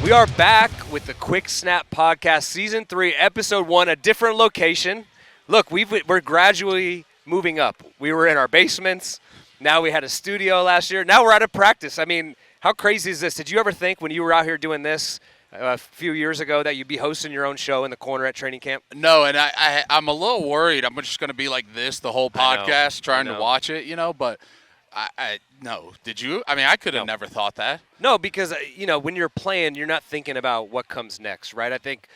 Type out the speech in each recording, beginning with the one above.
We are back with the Quick Snap Podcast, Season 3, Episode 1, a different location. Look, we're gradually moving up. We were in our basements. Now we had a studio last year. Now we're out of practice. I mean, how crazy is this? Did you ever think when you were out here doing this a few years ago that you'd be hosting your own show in the corner at training camp? No, and I'm a little worried. I'm just going to be like this the whole podcast, trying to watch it, but no. Did you? I mean, I could have never thought that. No, because, when you're playing, you're not thinking about what comes next, right? I think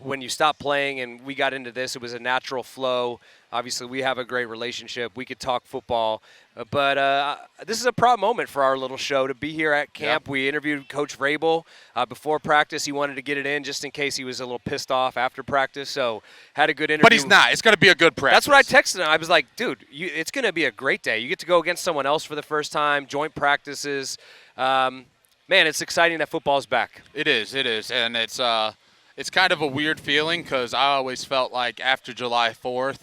when you stop playing and we got into this, it was a natural flow. Obviously, we have a great relationship. We could talk football. But this is a proud moment for our little show to be here at camp. Yep. We interviewed Coach Vrabel before practice. He wanted to get it in just in case he was a little pissed off after practice. So had a good interview. But he's not. It's going to be a good practice. That's what I texted him. I was like, dude, it's going to be a great day. You get to go against someone else for the first time, joint practices. Man, it's exciting that football's back. It is, and it's kind of a weird feeling because I always felt like after July 4th,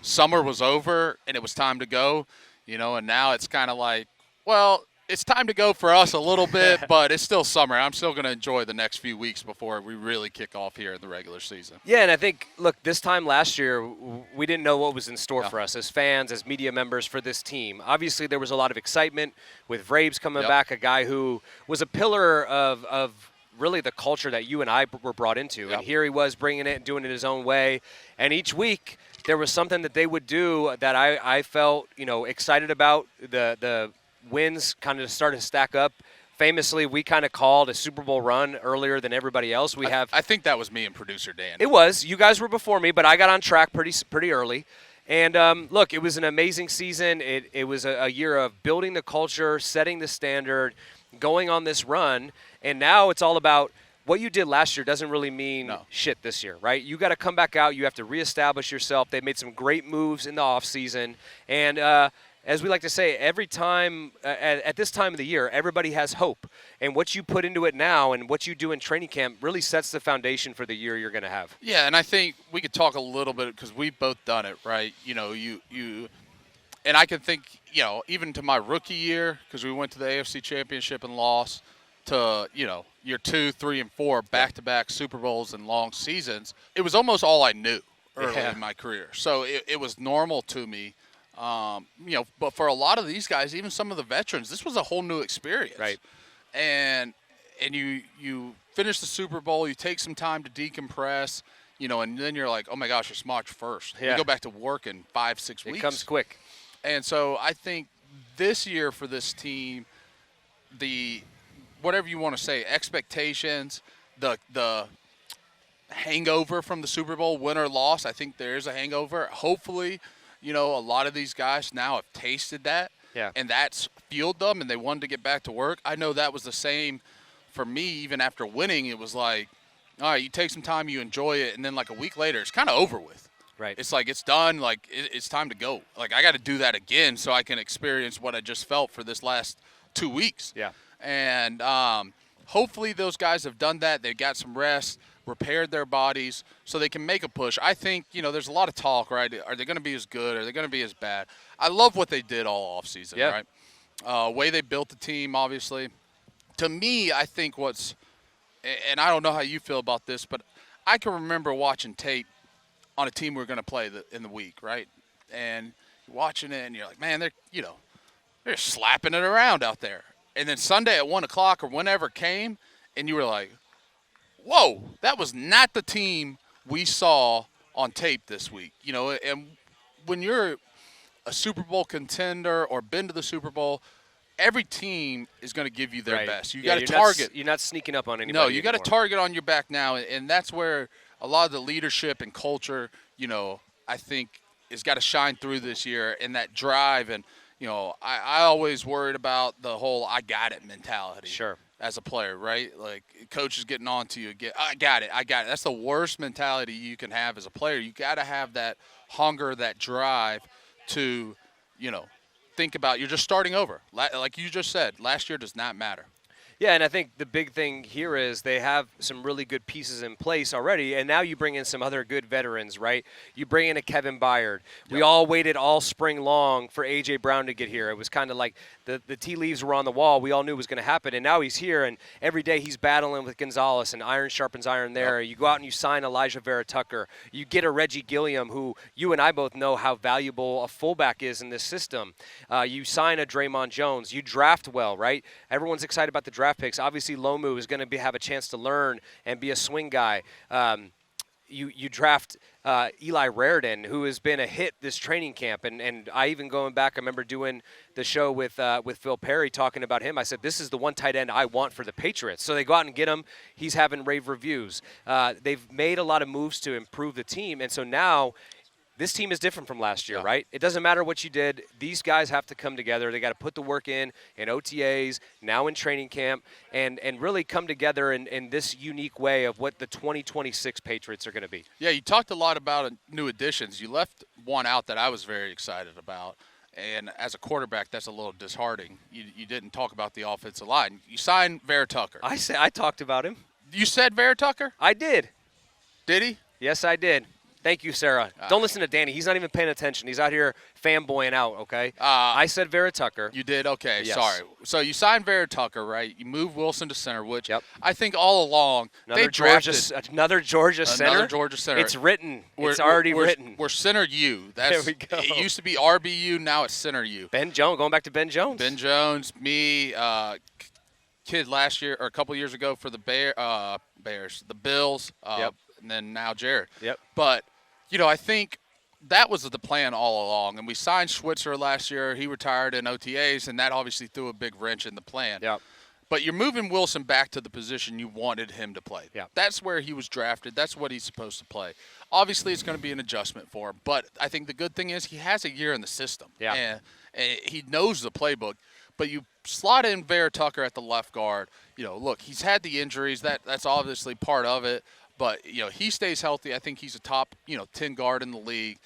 summer was over and it was time to go, and now it's kind of like, well, it's time to go for us a little bit, but it's still summer. I'm still going to enjoy the next few weeks before we really kick off here in the regular season. Yeah, and I think, look, this time last year, we didn't know what was in store for us as fans, as media members for this team. Obviously, there was a lot of excitement with Vrabes coming back, a guy who was a pillar of really the culture that you and I were brought into. And here he was bringing it and doing it his own way. And each week, there was something that they would do that I felt, excited about. The wins kind of started to stack up. Famously, we kind of called a Super Bowl run earlier than everybody else. I think that was me and producer Dan. It was. You guys were before me, but I got on track pretty early. And, look, it was an amazing season. It was a year of building the culture, setting the standard, going on this run. And now it's all about what you did last year doesn't really mean shit this year, right? You got to come back out. You have to reestablish yourself. They made some great moves in the offseason. And as we like to say, every time at this time of the year, everybody has hope. And what you put into it now and what you do in training camp really sets the foundation for the year you're going to have. Yeah, and I think we could talk a little bit because we've both done it, right? You and I can think, even to my rookie year, because we went to the AFC Championship and lost, to, year 2, 3, and 4, back-to-back Super Bowls and long seasons. It was almost all I knew early in my career. So it was normal to me. But for a lot of these guys, even some of the veterans, this was a whole new experience. Right. And you finish the Super Bowl, you take some time to decompress, and then you're like, oh my gosh, it's March 1st. Yeah. You go back to work in 5-6 weeks. It comes quick. And so I think this year for this team, whatever you want to say, expectations, the hangover from the Super Bowl, win or loss, I think there is a hangover. Hopefully, a lot of these guys now have tasted that, and that's fueled them, and they wanted to get back to work. I know that was the same for me even after winning. It was like, all right, you take some time, you enjoy it, and then like a week later, it's kind of over with. Right. It's like it's done. Like it's time to go. Like I got to do that again so I can experience what I just felt for this last 2 weeks. Yeah. And hopefully those guys have done that. They got some rest, repaired their bodies so they can make a push. I think, there's a lot of talk, right? Are they going to be as good? Are they going to be as bad? I love what they did all offseason, right? Way they built the team, obviously. To me, I think and I don't know how you feel about this, but I can remember watching tape on a team we're going to play in the week, right? And you're watching it, and you're like, man, they're slapping it around out there. And then Sunday at 1 o'clock or whenever it came, and you were like, whoa, that was not the team we saw on tape this week. And when you're a Super Bowl contender or been to the Super Bowl, every team is going to give you their best. You got to target. You're not sneaking up on anybody. No, you got to target on your back now, and that's where a lot of the leadership and culture, I think has got to shine through this year, and that drive. And I always worried about the whole "I got it" mentality. Sure. As a player, right? Like coach is getting on to you. I got it. That's the worst mentality you can have as a player. You got to have that hunger, that drive to, think about you're just starting over. Like you just said, last year does not matter. Yeah, and I think the big thing here is they have some really good pieces in place already, and now you bring in some other good veterans, right? You bring in a Kevin Byard. We all waited all spring long for A.J. Brown to get here. It was kind of like the tea leaves were on the wall. We all knew it was going to happen, and now he's here, and every day he's battling with Gonzalez, and iron sharpens iron there. You go out and you sign Elijah Vera Tucker. You get a Reggie Gilliam, who you and I both know how valuable a fullback is in this system. You sign a Draymond Jones. You draft well, right? Everyone's excited about the draft picks. Obviously, Lomu is going to have a chance to learn and be a swing guy. You draft Eli Raridan, who has been a hit this training camp, and I even going back, I remember doing the show with Phil Perry talking about him. I said, this is the one tight end I want for the Patriots. So they go out and get him. He's having rave reviews. They've made a lot of moves to improve the team, and so now this team is different from last year, right? It doesn't matter what you did. These guys have to come together. They got to put the work in OTAs, now in training camp, and really come together in this unique way of what the 2026 Patriots are going to be. Yeah, you talked a lot about new additions. You left one out that I was very excited about. And as a quarterback, that's a little disheartening. You didn't talk about the offensive line. You signed Vera Tucker. I talked about him. You said Vera Tucker? I did. Did he? Yes, I did. Thank you, Sarah. Don't listen to Danny. He's not even paying attention. He's out here fanboying out, okay? I said Vera Tucker. You did? Okay, yes. Sorry. So you signed Vera Tucker, right? You moved Wilson to center, which I think all along another Georgia center. Another Georgia center. It's written. It's already written. We're center U. There we go. It used to be RBU. Now it's center U. Ben Jones. Going back to Ben Jones. Ben Jones, me, kid last year or a couple years ago for the Bears, the Bills, and then now Jared. But I think that was the plan all along. And we signed Schweitzer last year. He retired in OTAs, and that obviously threw a big wrench in the plan. But you're moving Wilson back to the position you wanted him to play. That's where he was drafted. That's what he's supposed to play. Obviously, it's going to be an adjustment for him. But I think the good thing is he has a year in the system. And he knows the playbook. But you slot in Vera Tucker at the left guard. Look, he's had the injuries. That's obviously part of it. But, he stays healthy. I think he's a top, 10 guard in the league.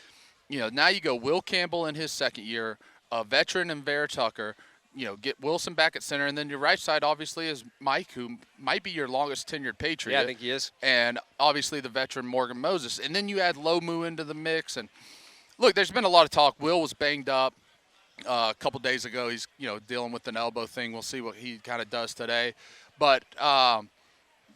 Now you go Will Campbell in his second year, a veteran in Vera Tucker, get Wilson back at center. And then your right side, obviously, is Mike, who might be your longest tenured Patriot. Yeah, I think he is. And obviously the veteran Morgan Moses. And then you add Lomu into the mix. And, look, there's been a lot of talk. Will was banged up a couple days ago. He's, dealing with an elbow thing. We'll see what he kind of does today. But,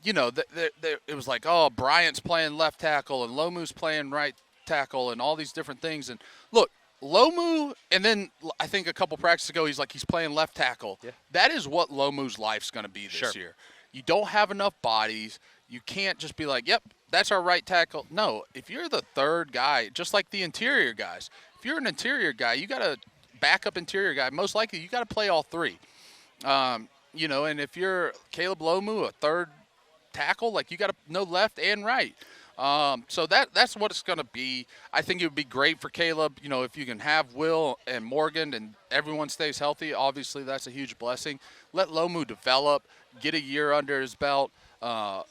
it was like, oh, Bryant's playing left tackle and Lomu's playing right tackle and all these different things. And, look, Lomu, and then I think a couple practices ago he's playing left tackle. That is what Lomu's life's going to be this year. You don't have enough bodies. You can't just be like, yep, that's our right tackle. No, if you're the third guy, just like the interior guys, if you're an interior guy, you got a backup interior guy. Most likely you got to play all three. And if you're Caleb Lomu, a third tackle, you got to know left and right. So that's what it's going to be. I think it would be great for Caleb, if you can have Will and Morgan and everyone stays healthy. Obviously, that's a huge blessing. Let Lomu develop, get a year under his belt, and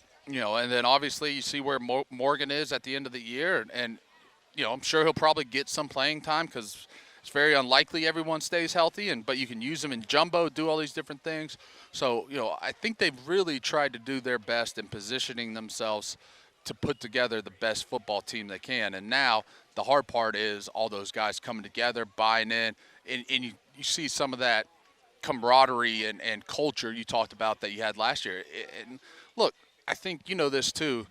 then obviously you see where Morgan is at the end of the year. And I'm sure he'll probably get some playing time because it's very unlikely everyone stays healthy, but you can use them in jumbo, do all these different things. So, I think they've really tried to do their best in positioning themselves to put together the best football team they can. And now the hard part is all those guys coming together, buying in, and you see some of that camaraderie and culture you talked about that you had last year. And, look, I think this too.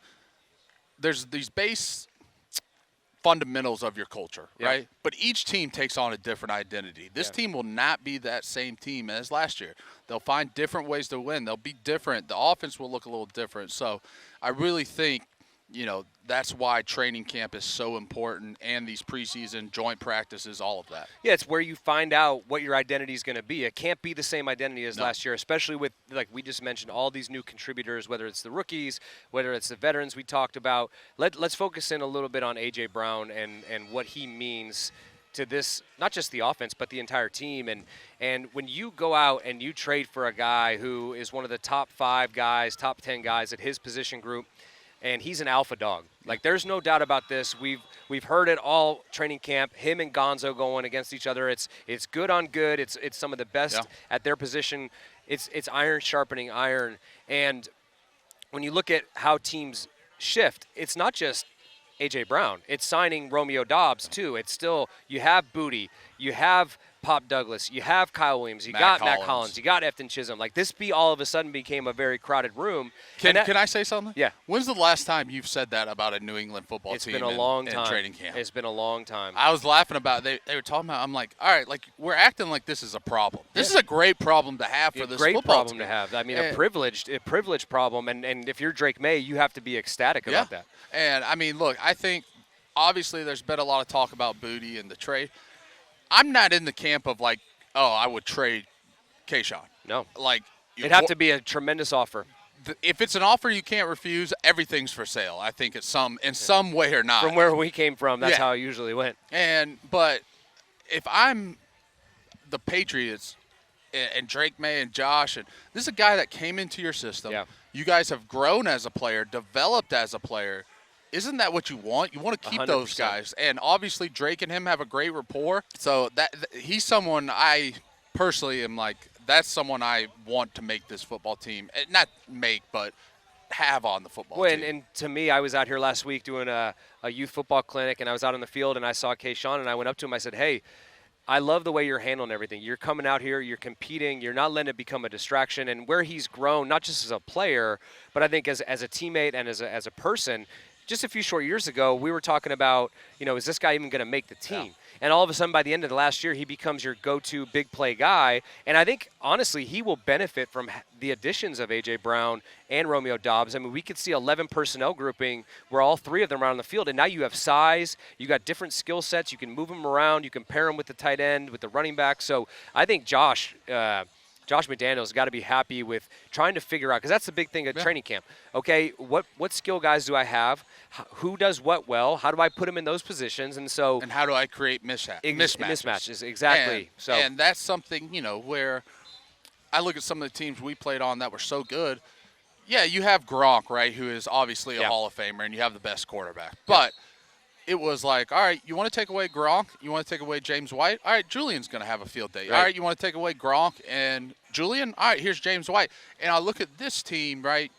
There's these base fundamentals of your culture, right? But each team takes on a different identity. This team will not be that same team as last year. They'll find different ways to win. They'll be different. The offense will look a little different. So I really think, that's why training camp is so important, and these preseason joint practices, all of that. Yeah, it's where you find out what your identity is going to be. It can't be the same identity as last year, especially with, like we just mentioned, all these new contributors, whether it's the rookies, whether it's the veterans we talked about. Let's focus in a little bit on A.J. Brown and what he means to this, not just the offense, but the entire team. And when you go out and you trade for a guy who is one of the top 5 guys, top 10 guys at his position group, and he's an alpha dog. There's no doubt about this. We've heard it all training camp. Him and Gonzo going against each other. It's good on good. It's some of the best at their position. it's iron sharpening iron. And when you look at how teams shift, it's not just A.J. Brown. It's signing Romeo Doubs, too. It's still, you have Booty, you have Pop Douglas, you have Kyle Williams, you got Matt Collins, you got Efton Chisholm. Like, this all of a sudden became a very crowded room. Can I say something? Yeah. When's the last time you've said that about a New England football team? It's been a long time. In training camp. It's been a long time. I was laughing about it. They were talking about, I'm like, all right, like, we're acting like this is a problem. This is a great problem to have for this football team. Great problem to have. I mean, a privileged problem. And if you're Drake Maye, you have to be ecstatic about that. And, I mean, look, I think obviously there's been a lot of talk about Booty and the trade. I'm not in the camp of, like, oh, I would trade Kayshawn. No. Like, it'd have to be a tremendous offer. If it's an offer you can't refuse, everything's for sale. I think it's in some way or not. From where we came from, that's how it usually went. But if I'm the Patriots and Drake Maye and Josh, and this is a guy that came into your system. Yeah. You guys have grown as a player, developed as a player. Isn't that what you want? You want to keep 100%. Those guys. And obviously Drake and him have a great rapport. So he's someone I personally am like, that's someone I want to make this football team. Not make, but have on the football team. And to me, I was out here last week doing a youth football clinic, and I was out on the field, and I saw Kayshawn, and I went up to him. I said, hey, I love the way you're handling everything. You're coming out here, you're competing, you're not letting it become a distraction. And where he's grown, not just as a player, but I think as a teammate and as a person, just a few short years ago, we were talking about, is this guy even going to make the team? Yeah. And all of a sudden, by the end of the last year, he becomes your go-to big play guy. And I think, honestly, he will benefit from the additions of A.J. Brown and Romeo Doubs. I mean, we could see 11 personnel grouping where all three of them are on the field. And now you have size. You got different skill sets. You can move them around. You can pair them with the tight end, with the running back. So I think Josh McDaniels has got to be happy with trying to figure out, because that's the big thing at training camp. Okay, what skill guys do I have? Who does what well? How do I put them in those positions? And how do I create mismatches? Mismatches, exactly. And that's something, where I look at some of the teams we played on that were so good. Yeah, you have Gronk, right, who is obviously a Hall of Famer, and you have the best quarterback. But it was like, all right, you want to take away Gronk? You want to take away James White? All right, Julian's going to have a field day. Right. All right, you want to take away Gronk and Julian? All right, here's James White. And I look at this team, right,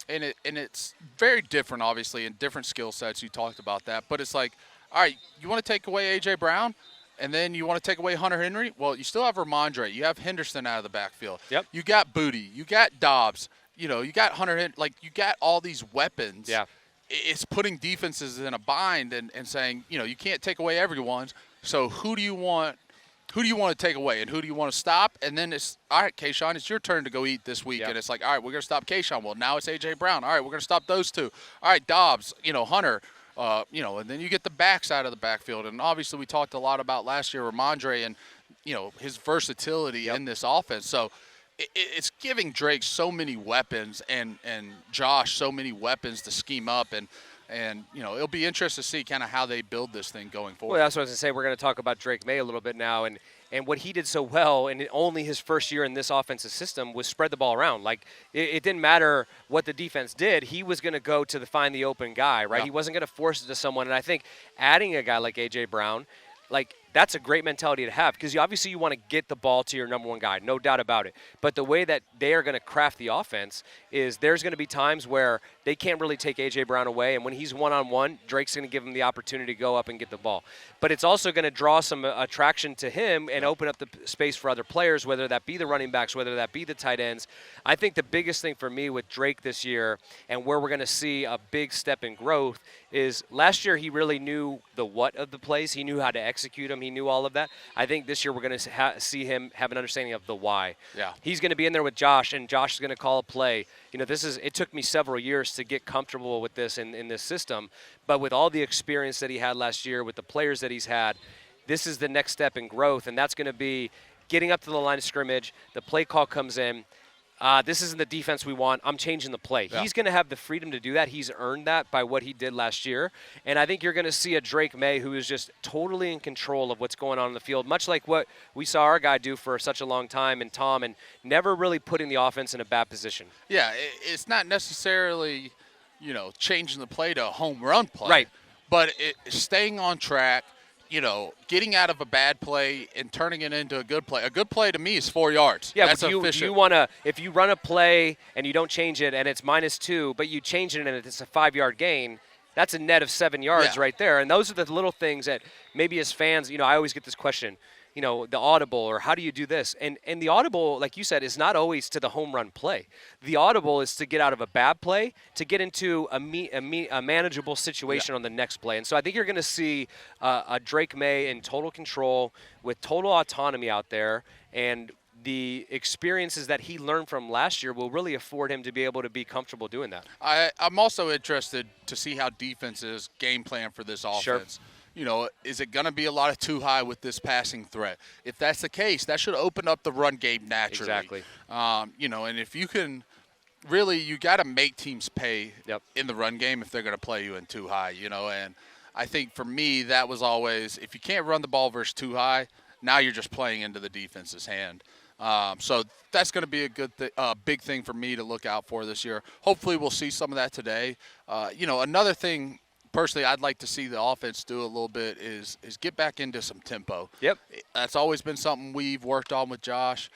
and it's very different, obviously, in different skill sets. You talked about that. But it's like, all right, you want to take away A.J. Brown, and then you want to take away Hunter Henry? Well, you still have Ramondre. You have Henderson out of the backfield. Yep. You got Booty. You got Dobbs. You got Hunter Henry. Like, you got all these weapons. Yeah. It's putting defenses in a bind and saying, you can't take away everyone's. So who do you want to take away and who do you want to stop? And then it's, all right, Kayshawn, it's your turn to go eat this week. Yep. And it's like, all right, we're going to stop Kayshawn. Well, now it's A.J. Brown. All right, we're going to stop those two. All right, Dobbs, Hunter, and then you get the backs out of the backfield. And obviously we talked a lot about last year, Ramondre, and, his versatility in this offense. So it's giving Drake so many weapons and Josh so many weapons to scheme up. And it'll be interesting to see kind of how they build this thing going forward. Well, that's what I was going to say. We're going to talk about Drake Maye a little bit now. And what he did so well, and only his first year in this offensive system, was spread the ball around. Like, it didn't matter what the defense did. He was going to go to find the open guy, right? Yeah. He wasn't going to force it to someone. And I think adding a guy like A.J. Brown, like, that's a great mentality to have, because obviously you want to get the ball to your number one guy, no doubt about it. But the way that they are going to craft the offense is there's going to be times where they can't really take A.J. Brown away, and when he's one-on-one, Drake's going to give him the opportunity to go up and get the ball. But it's also going to draw some attraction to him and open up the space for other players, whether that be the running backs, whether that be the tight ends. I think the biggest thing for me with Drake this year, and where we're going to see a big step in growth, is last year he really knew the what of the plays. He knew how to execute them. He knew all of that. I think this year we're going to see him have an understanding of the why. Yeah. He's going to be in there with Josh, and Josh is going to call a play. It took me several years to get comfortable with this in this system, but with all the experience that he had last year, with the players that he's had, this is the next step in growth, and that's going to be getting up to the line of scrimmage. The play call comes in. This isn't the defense we want. I'm changing the play. Yeah. He's going to have the freedom to do that. He's earned that by what he did last year. And I think you're going to see a Drake Maye who is just totally in control of what's going on in the field, much like what we saw our guy do for such a long time, and Tom, and never really putting the offense in a bad position. Yeah, it's not necessarily, changing the play to a home run play. Right. But staying on track, getting out of a bad play and turning it into a good play. A good play to me is 4 yards. Yeah, that's but if you run a play and you don't change it and it's -2, but you change it and it's a 5-yard gain, that's a net of 7 yards right there. And those are the little things that maybe as fans, I always get this question, the audible, or how do you do this? And the audible, like you said, is not always to the home run play. The audible is to get out of a bad play to get into a manageable situation on the next play. And so I think you're going to see a Drake Maye in total control with total autonomy out there, and the experiences that he learned from last year will really afford him to be able to be comfortable doing that. I'm also interested to see how defenses game plan for this offense. Sure. Is it going to be a lot of too high with this passing threat? If that's the case, that should open up the run game naturally. Exactly. And if you can really, you got to make teams pay in the run game if they're going to play you in too high, and I think for me that was always, if you can't run the ball versus too high, now you're just playing into the defense's hand. So that's going to be a big thing for me to look out for this year. Hopefully we'll see some of that today. Another thing personally I'd like to see the offense do a little bit is get back into some tempo. Yep. That's always been something we've worked on with Josh.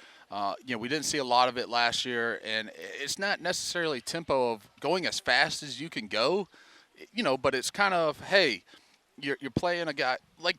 We didn't see a lot of it last year, and it's not necessarily tempo of going as fast as you can go, but it's kind of, hey, you're playing a guy like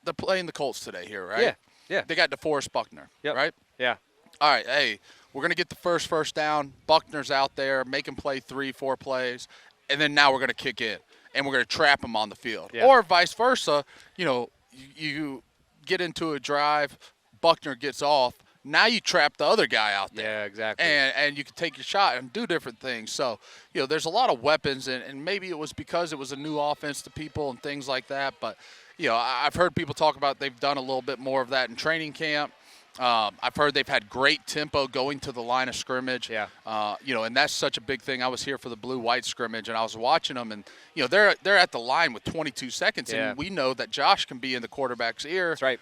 they're playing the Colts today here, right? Yeah. They got DeForest Buckner, right? Yeah. All right, hey, we're going to get the first down. Buckner's out there, make him play 3-4 plays, and then now we're going to kick in, and we're going to trap him on the field. Yeah. Or vice versa, you get into a drive, Buckner gets off, now you trap the other guy out there. Yeah, exactly. And you can take your shot and do different things. So, there's a lot of weapons, and maybe it was because it was a new offense to people and things like that. But, I've heard people talk about they've done a little bit more of that in training camp. I've heard they've had great tempo going to the line of scrimmage. Yeah. And that's such a big thing. I was here for the blue-white scrimmage, and I was watching them, and they're at the line with 22 seconds, and we know that Josh can be in the quarterback's ear. That's right.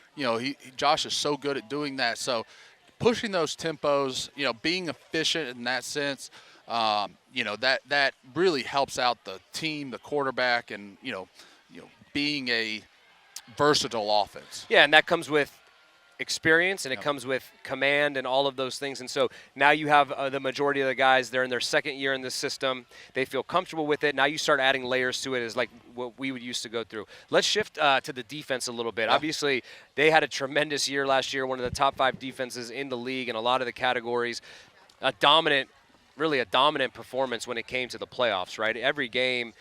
Josh is so good at doing that. So pushing those tempos, being efficient in that sense, that really helps out the team, the quarterback, and being a versatile offense. Yeah, and that comes with experience, and it comes with command and all of those things. And so now you have the majority of the guys, they're in their second year in this system. They feel comfortable with it. Now you start adding layers to it, as like what we would used to go through. Let's shift to the defense a little bit. Yeah. Obviously, they had a tremendous year last year, one of the top 5 defenses in the league in a lot of the categories. A dominant performance when it came to the playoffs, right? Every game,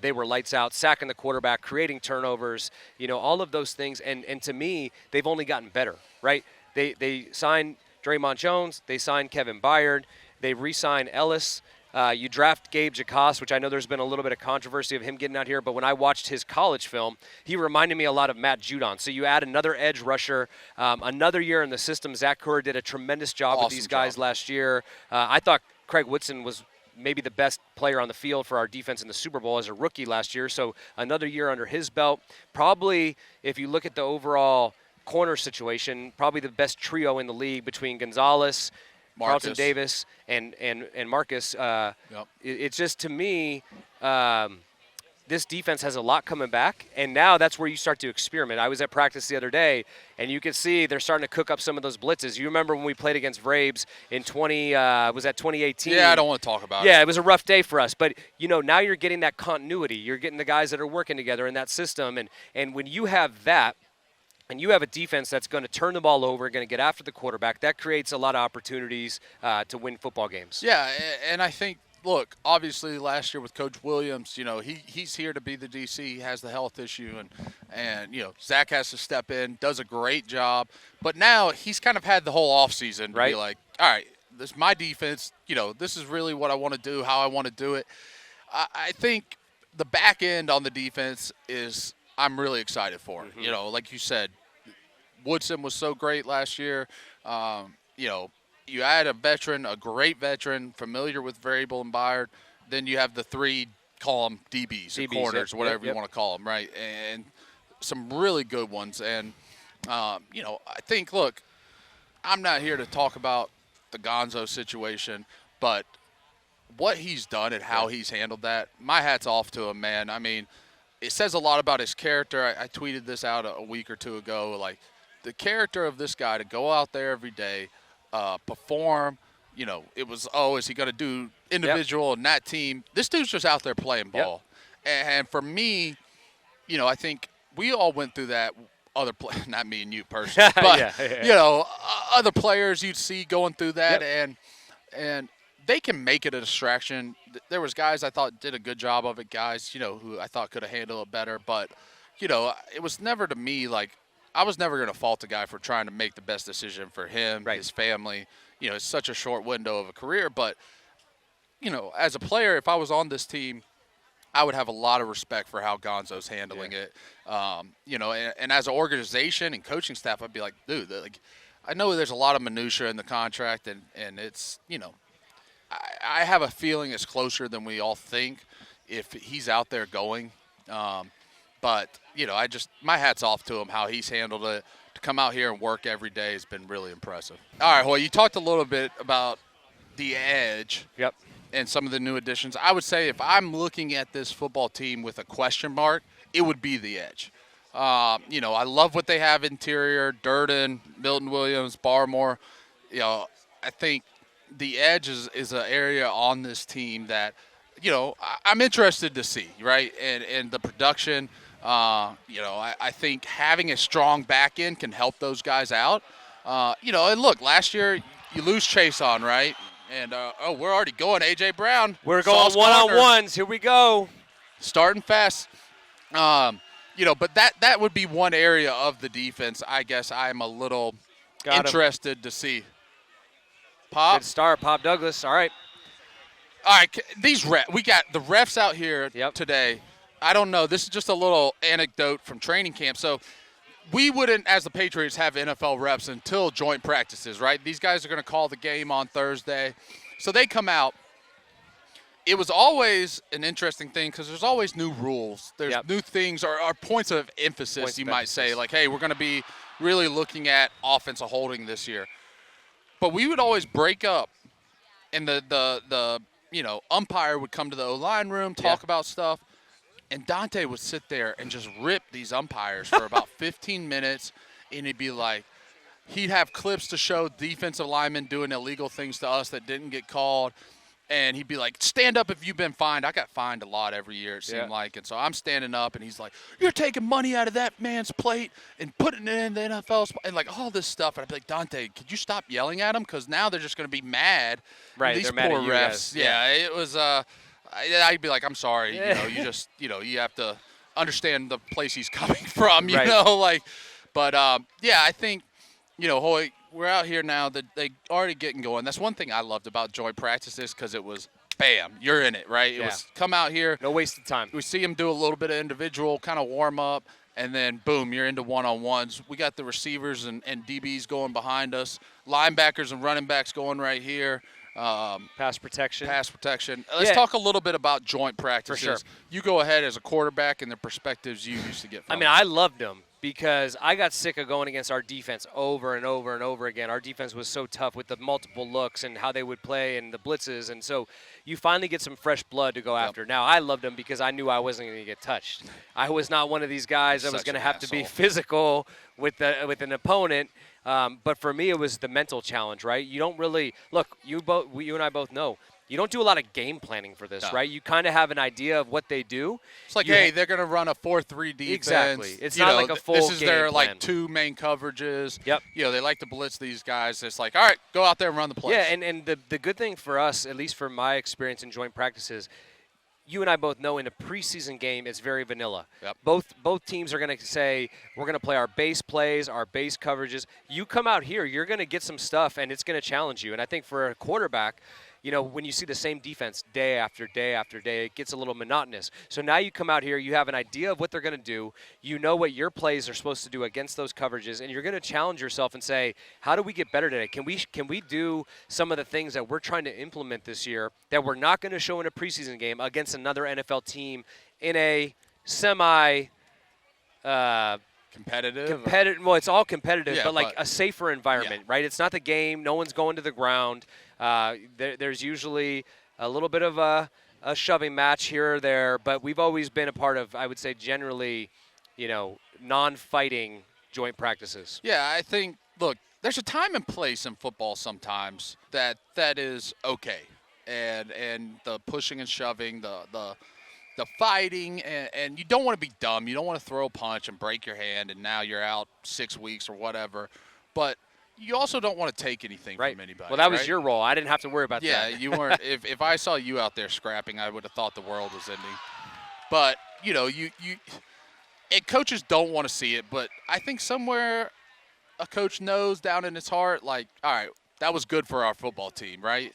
they were lights out, sacking the quarterback, creating turnovers, all of those things. And to me, they've only gotten better, right? They signed Draymond Jones. They signed Kevin Byard. They re-signed Ellis. You draft Gabe Jacos, which I know there's been a little bit of controversy of him getting out here, but when I watched his college film, he reminded me a lot of Matt Judon. So you add another edge rusher, another year in the system. Zach Kerr did a tremendous job with these guys last year. I thought Craig Woodson was maybe the best player on the field for our defense in the Super Bowl as a rookie last year. So another year under his belt. Probably, if you look at the overall corner situation, probably the best trio in the league between Gonzalez, Carlton Davis, and Marcus. It's just, to me, this defense has a lot coming back, and now that's where you start to experiment. I was at practice the other day, and you could see they're starting to cook up some of those blitzes. You remember when we played against Vrabes in 2018? Yeah, I don't want to talk about it. Yeah, it was a rough day for us. But, now you're getting that continuity. You're getting the guys that are working together in that system. And when you have that, and you have a defense that's going to turn the ball over, going to get after the quarterback, that creates a lot of opportunities to win football games. Yeah, and I think, look, obviously last year with Coach Williams, he's here to be the DC. He has the health issue, and Zach has to step in, does a great job. But now he's kind of had the whole offseason to be like, all right, this is my defense. This is really what I want to do, how I want to do it. I think the back end on the defense is – I'm really excited for it. Mm-hmm. Like you said, Woodson was so great last year. You add a veteran, a great veteran, familiar with Vrabel and Byard. Then you have the 3, call them DBs or corners, whatever you want to call them, right? And some really good ones. And, I think, look, I'm not here to talk about the Gonzo situation, but what he's done and how he's handled that, my hat's off to him, man. I mean, it says a lot about his character. I tweeted this out a week or two ago. Like, the character of this guy to go out there every day, perform. You know, it was, is he going to do individual and that team? This dude's just out there playing ball. And for me, you know, I think we all went through that. Not me and you personally, but you know, other players you'd see going through that, and they can make it a distraction. There was guys I thought did a good job of it, guys, you know, who I thought could have handled it better. But, you know, it was never to me like I was never going to fault a guy for trying to make the best decision for him, his family. You know, it's such a short window of a career. But, you know, as a player, if I was on this team, I would have a lot of respect for how Gonzo's handling it. You know, and as an organization and coaching staff, I'd be like, dude, like, I know there's a lot of minutia in the contract, and it's, you know, I have a feeling it's closer than we all think if he's out there going. But, you know, my hat's off to him, how he's handled it. To come out here and work every day has been really impressive. All right, well, you talked a little bit about the edge. Yep. And some of the new additions. I would say if I'm looking at this football team with a question mark, it would be the edge. You know, I love what they have interior, Durden, Milton Williams, Barmore. You know, I think the edge is an area on this team that, you know, I'm interested to see, right? And the production, you know, I think having a strong back end can help those guys out. You know, and look, last year you lose Chase on, right? And, we're already going. A.J. Brown. We're going one-on-ones. Here we go. Starting fast. You know, but that would be one area of the defense I guess I'm a little interested to see. Pop. Good start, Pop Douglas. All right. All right, we got the refs out here today. I don't know. This is just a little anecdote from training camp. So we wouldn't, as the Patriots, have NFL reps until joint practices, right? These guys are going to call the game on Thursday. So they come out. It was always an interesting thing because there's always new rules. There's new things or points of emphasis, you might say. Like, hey, we're going to be really looking at offensive holding this year. But we would always break up, and the you know, umpire would come to the O-line room, talk about stuff. And Dante would sit there and just rip these umpires for about 15 minutes, and he'd be like, he'd have clips to show defensive linemen doing illegal things to us that didn't get called, and he'd be like, stand up if you've been fined. I got fined a lot every year, it seemed like, and so I'm standing up, and he's like, you're taking money out of that man's plate and putting it in the NFL, and like all this stuff, and I'd be like, Dante, could you stop yelling at him? Because now they're just going to be mad. Right, these they're poor mad at you refs. guys. Yeah, it was I'd be like, I'm sorry, you know, you just, you know, you have to understand the place he's coming from, you know, like, but yeah, I think, you know, Hoy, we're out here now that they already getting going. That's one thing I loved about joint practices because it was, bam, you're in it, right? It was come out here. No wasted time. We see him do a little bit of individual kind of warm up, and then boom, you're into one-on-ones. We got the receivers and DBs going behind us, linebackers and running backs going right here. Pass protection. Let's talk a little bit about joint practices. For sure. You go ahead as a quarterback and the perspectives you used to get from I mean, I loved them because I got sick of going against our defense over and over and over again. Our defense was so tough with the multiple looks and how they would play and the blitzes, and so you finally get some fresh blood to go after. Now, I loved them because I knew I wasn't going to get touched. I was not one of these guys that was going to have to be physical with an opponent. But for me, it was the mental challenge, right? You don't really – look, you and I both know, you don't do a lot of game planning for this, right? You kind of have an idea of what they do. It's like, hey, they're going to run a 4-3 defense. Exactly. It's not like a full This is their, game plan. like, two main coverages. Yep. You know, they like to blitz these guys. It's like, all right, go out there and run the plays. Yeah, and the good thing for us, at least from my experience in joint practices, you and I both know in a preseason game it's very vanilla. Yep. Both teams are going to say, we're going to play our base plays, our base coverages. You come out here, you're going to get some stuff, and it's going to challenge you. And I think for a quarterback, you know, when you see the same defense day after day after day, it gets a little monotonous. So now you come out here, you have an idea of what they're going to do. You know what your plays are supposed to do against those coverages, and you're going to challenge yourself and say, how do we get better today? Can we do some of the things that we're trying to implement this year that we're not going to show in a preseason game against another NFL team in a competitive? Well, it's all competitive, Yeah, but like a safer environment, right? It's not the game. No one's going to the ground. There's usually a little bit of a shoving match here or there, but we've always been a part of, I would say, generally, non-fighting joint practices. Yeah, I think, look, there's a time and place in football sometimes that is okay. And the pushing and shoving, the fighting, and you don't want to be dumb. You don't want to throw a punch and break your hand, and now you're out 6 weeks or whatever. But you also don't want to take anything from anybody. Well, that was your role. I didn't have to worry about that. Yeah, you weren't. if I saw you out there scrapping, I would have thought the world was ending. But, and coaches don't want to see it, but I think somewhere a coach knows down in his heart, like, all right, that was good for our football team, right?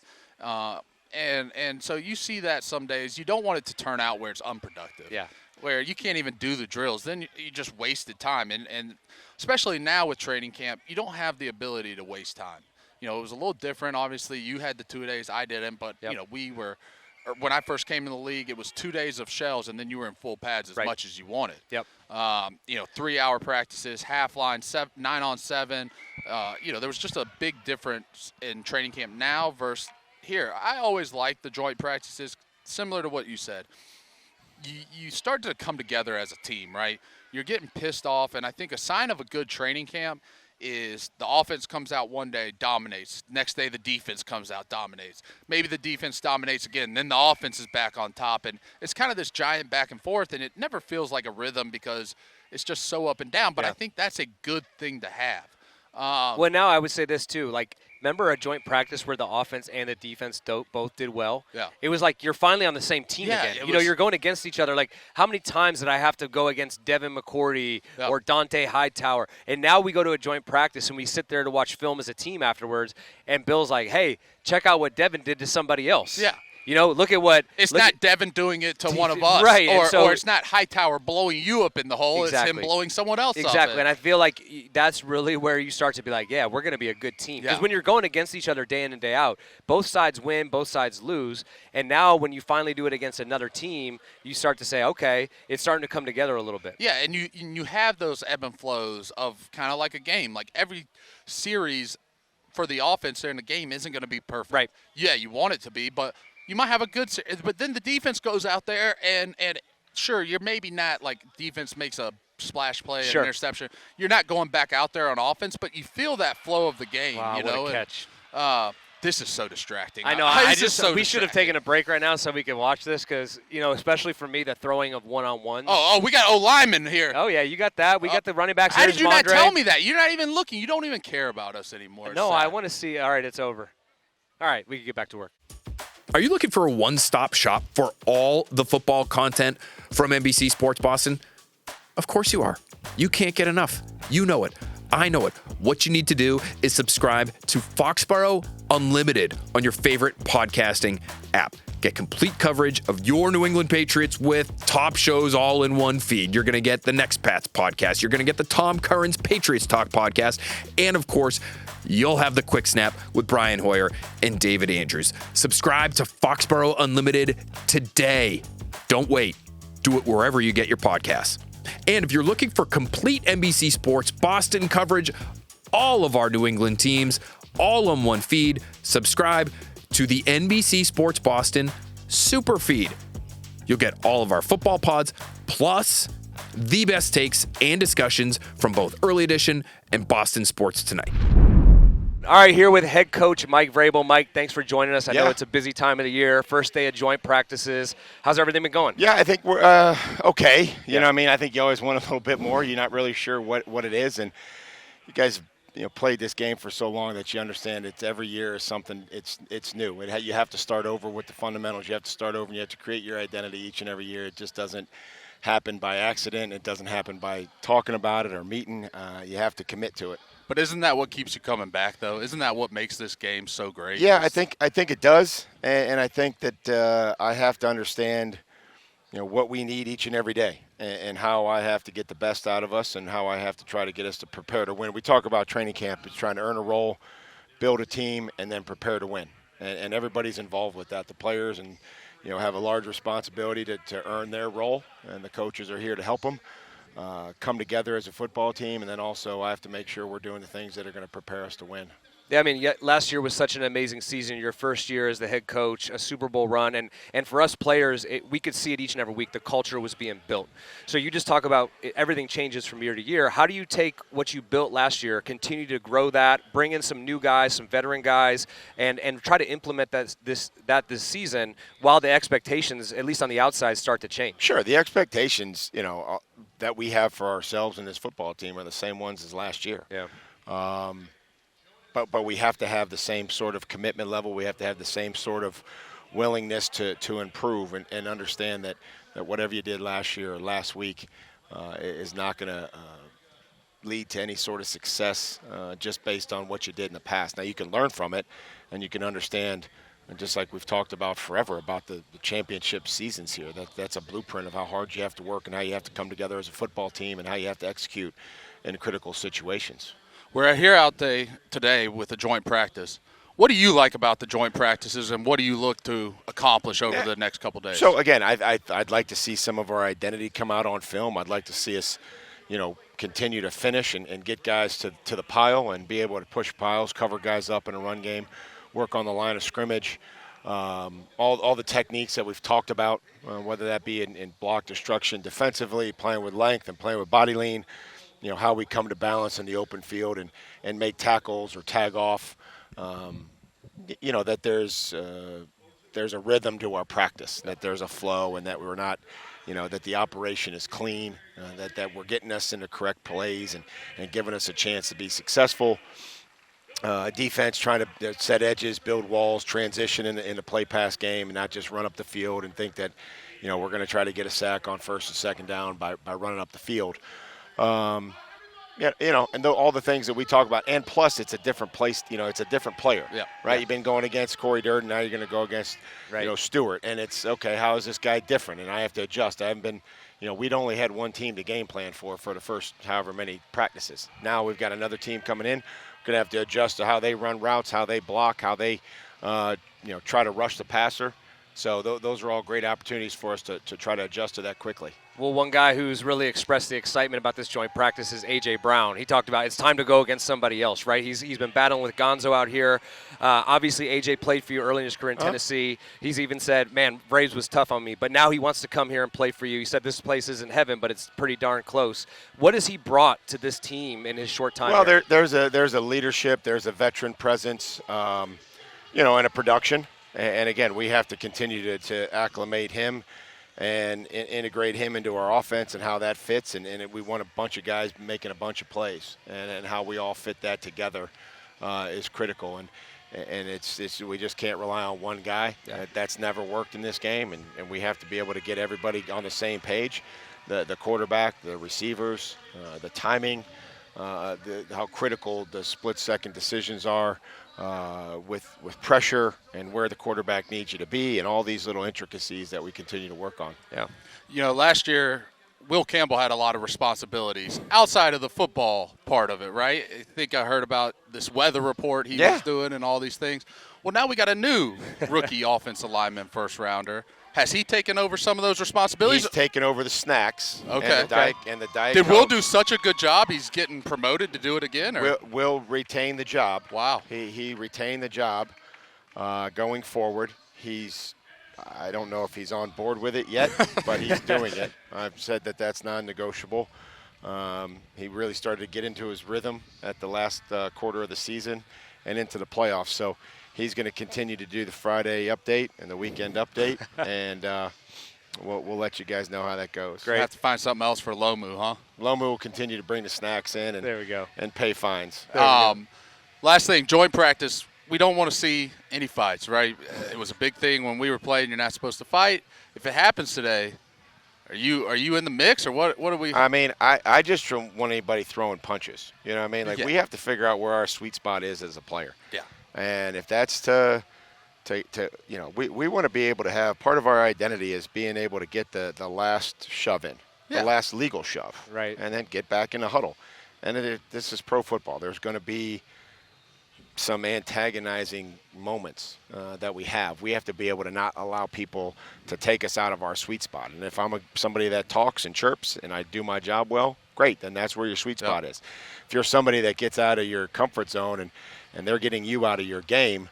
And so you see that some days. You don't want it to turn out where it's unproductive. Yeah. Where you can't even do the drills. Then you just wasted time. And especially now with training camp, you don't have the ability to waste time. It was a little different. Obviously, you had the 2 days. I didn't. But, we were – when I first came in the league, it was 2 days of shells, and then you were in full pads as much as you wanted. Yep. 3-hour practices, half line, 9-on-7. There was just a big difference in training camp now versus here. I always liked the joint practices, similar to what you said. You start to come together as a team, right? You're getting pissed off, and I think a sign of a good training camp is the offense comes out one day, dominates. Next day, the defense comes out, dominates. Maybe the defense dominates again. Then the offense is back on top. And it's kind of this giant back and forth, and it never feels like a rhythm because it's just so up and down. But I think that's a good thing to have. Well, now I would say this, too. Like, remember a joint practice where the offense and the defense both did well? Yeah. It was like you're finally on the same team again. You're going against each other. Like, how many times did I have to go against Devin McCourty or Dante Hightower? And now we go to a joint practice and we sit there to watch film as a team afterwards, and Bill's like, hey, check out what Devin did to somebody else. Yeah. Look at what – It's not Devin doing it to one of us. Right. Or it's not Hightower blowing you up in the hole. Exactly. It's him blowing someone else up. Exactly. And I feel like that's really where you start to be like, yeah, we're going to be a good team. Because when you're going against each other day in and day out, both sides win, both sides lose. And now when you finally do it against another team, you start to say, okay, it's starting to come together a little bit. Yeah, and you have those ebb and flows of kind of like a game. Like every series for the offense during the game isn't going to be perfect. Right. Yeah, you want it to be, but – you might have a good – but then the defense goes out there and sure, you're maybe not like defense makes a splash play, an interception. You're not going back out there on offense, but you feel that flow of the game. Wow, what a catch. This is so distracting. I know. We should have taken a break right now so we can watch this because, especially for me, the throwing of one-on-ones. Oh, we got O-linemen here. Oh, yeah, you got that. We got the running backs. How did you not tell me that? You're not even looking. You don't even care about us anymore. No, I want to see. All right, it's over. All right, we can get back to work. Are you looking for a one-stop shop for all the football content from NBC Sports Boston? Of course you are. You can't get enough. You know it. I know it. What you need to do is subscribe to Foxborough Unlimited on your favorite podcasting app. Get complete coverage of your New England Patriots with top shows all in one feed. You're going to get the Next Pats podcast. You're going to get the Tom Curran's Patriots Talk podcast. And, of course, you'll have the Quick Snap with Brian Hoyer and David Andrews. Subscribe to Foxborough Unlimited today. Don't wait. Do it wherever you get your podcasts. And if you're looking for complete NBC Sports Boston coverage, all of our New England teams, all on one feed, subscribe to the NBC Sports Boston Super Feed. You'll get all of our football pods, plus the best takes and discussions from both Early Edition and Boston Sports Tonight. All right, here with head coach Mike Vrabel. Mike, thanks for joining us. I know it's a busy time of the year, first day of joint practices. How's everything been going? Yeah, I think we're okay. You know what I mean? I think you always want a little bit more. You're not really sure what it is. And you guys played this game for so long that you understand it's every year is something, it's new. You have to start over with the fundamentals. You have to start over and you have to create your identity each and every year. It just doesn't happen by accident. It doesn't happen by talking about it or meeting. You have to commit to it. But isn't that what keeps you coming back, though? Isn't that what makes this game so great? Yeah, I think it does, and I think that I have to understand, what we need each and every day, and how I have to get the best out of us, and how I have to try to get us to prepare to win. We talk about training camp; it's trying to earn a role, build a team, and then prepare to win. And everybody's involved with that. The players and have a large responsibility to earn their role, and the coaches are here to help them. Come together as a football team, and then also I have to make sure we're doing the things that are going to prepare us to win. Yeah, I mean, last year was such an amazing season. Your first year as the head coach, a Super Bowl run, and for us players, we could see it each and every week. The culture was being built. So you just talk about everything changes from year to year. How do you take what you built last year, continue to grow that, bring in some new guys, some veteran guys, and try to implement this season while the expectations, at least on the outside, start to change? Sure, the expectations, that we have for ourselves and this football team are the same ones as last year. Yeah. But we have to have the same sort of commitment level. We have to have the same sort of willingness to improve and understand that whatever you did last year or last week is not going to lead to any sort of success just based on what you did in the past. Now, you can learn from it, and you can understand, and just like we've talked about forever, about the championship seasons here. That's a blueprint of how hard you have to work and how you have to come together as a football team and how you have to execute in critical situations. We're here out today with a joint practice. What do you like about the joint practices, and what do you look to accomplish over the next couple days? So, again, I'd like to see some of our identity come out on film. I'd like to see us, continue to finish and get guys to the pile and be able to push piles, cover guys up in a run game, work on the line of scrimmage. All the techniques that we've talked about, whether that be in block destruction defensively, playing with length and playing with body lean, how we come to balance in the open field and make tackles or tag off, that there's a rhythm to our practice, that there's a flow, and that we're not, that the operation is clean, that we're getting us into correct plays and giving us a chance to be successful. Defense trying to set edges, build walls, transition in the play-pass game, and not just run up the field and think that, we're going to try to get a sack on first and second down by running up the field. And all the things that we talk about, and plus it's a different place. It's a different player, right? Yeah. You've been going against Corey Durden, now you're going to go against, Stewart, and it's okay. How is this guy different? And I have to adjust. I haven't been, we'd only had one team to game plan for the first however many practices. Now we've got another team coming in. We're going to have to adjust to how they run routes, how they block, how they, try to rush the passer. So those are all great opportunities for us to try to adjust to that quickly. Well, one guy who's really expressed the excitement about this joint practice is A.J. Brown. He talked about it's time to go against somebody else, right? He's been battling with Gonzo out here. Obviously, A.J. played for you early in his career in Tennessee. He's even said, man, Braves was tough on me, but now he wants to come here and play for you. He said this place isn't heaven, but it's pretty darn close. What has he brought to this team in his short time? Well, there's a leadership, there's a veteran presence, and a production. And again, we have to continue to acclimate him and integrate him into our offense and how that fits. And we want a bunch of guys making a bunch of plays, and how we all fit that together is critical. And it's we just can't rely on one guy. Yeah. That's never worked in this game, and we have to be able to get everybody on the same page. The quarterback, the receivers, the timing, how critical the split-second decisions are. With pressure and where the quarterback needs you to be, and all these little intricacies that we continue to work on. Yeah. Last year, Will Campbell had a lot of responsibilities outside of the football part of it, right? I think I heard about this weather report he was doing and all these things. Well, now we got a new rookie offensive lineman, first rounder. Has he taken over some of those responsibilities? He's taken over the snacks. Okay. And the Diet Did Coke. Will do such a good job? He's getting promoted to do it again? Or? Will retain the job. Wow. He retained the job going forward. I don't know if he's on board with it yet, but he's doing it. I've said that's non-negotiable. He really started to get into his rhythm at the last quarter of the season and into the playoffs. So he's going to continue to do the Friday update and the weekend update, and we'll let you guys know how that goes. Great. Have to find something else for Lomu, huh? Lomu will continue to bring the snacks in and there we go. And pay fines. Last thing, joint practice. We don't want to see any fights, right? It was a big thing when we were playing. You're not supposed to fight. If it happens today, are you in the mix, or what are we? I mean, I just don't want anybody throwing punches. You know what I mean? Like, we have to figure out where our sweet spot is as a player. Yeah. And if that's we want to be able to have, part of our identity is being able to get the last shove in, the last legal shove, right, and then get back in the huddle. And this is pro football. There's going to be some antagonizing moments that we have. We have to be able to not allow people to take us out of our sweet spot. And if I'm somebody that talks and chirps and I do my job well, great. Then that's where your sweet spot is. If you're somebody that gets out of your comfort zone and they're getting you out of your game,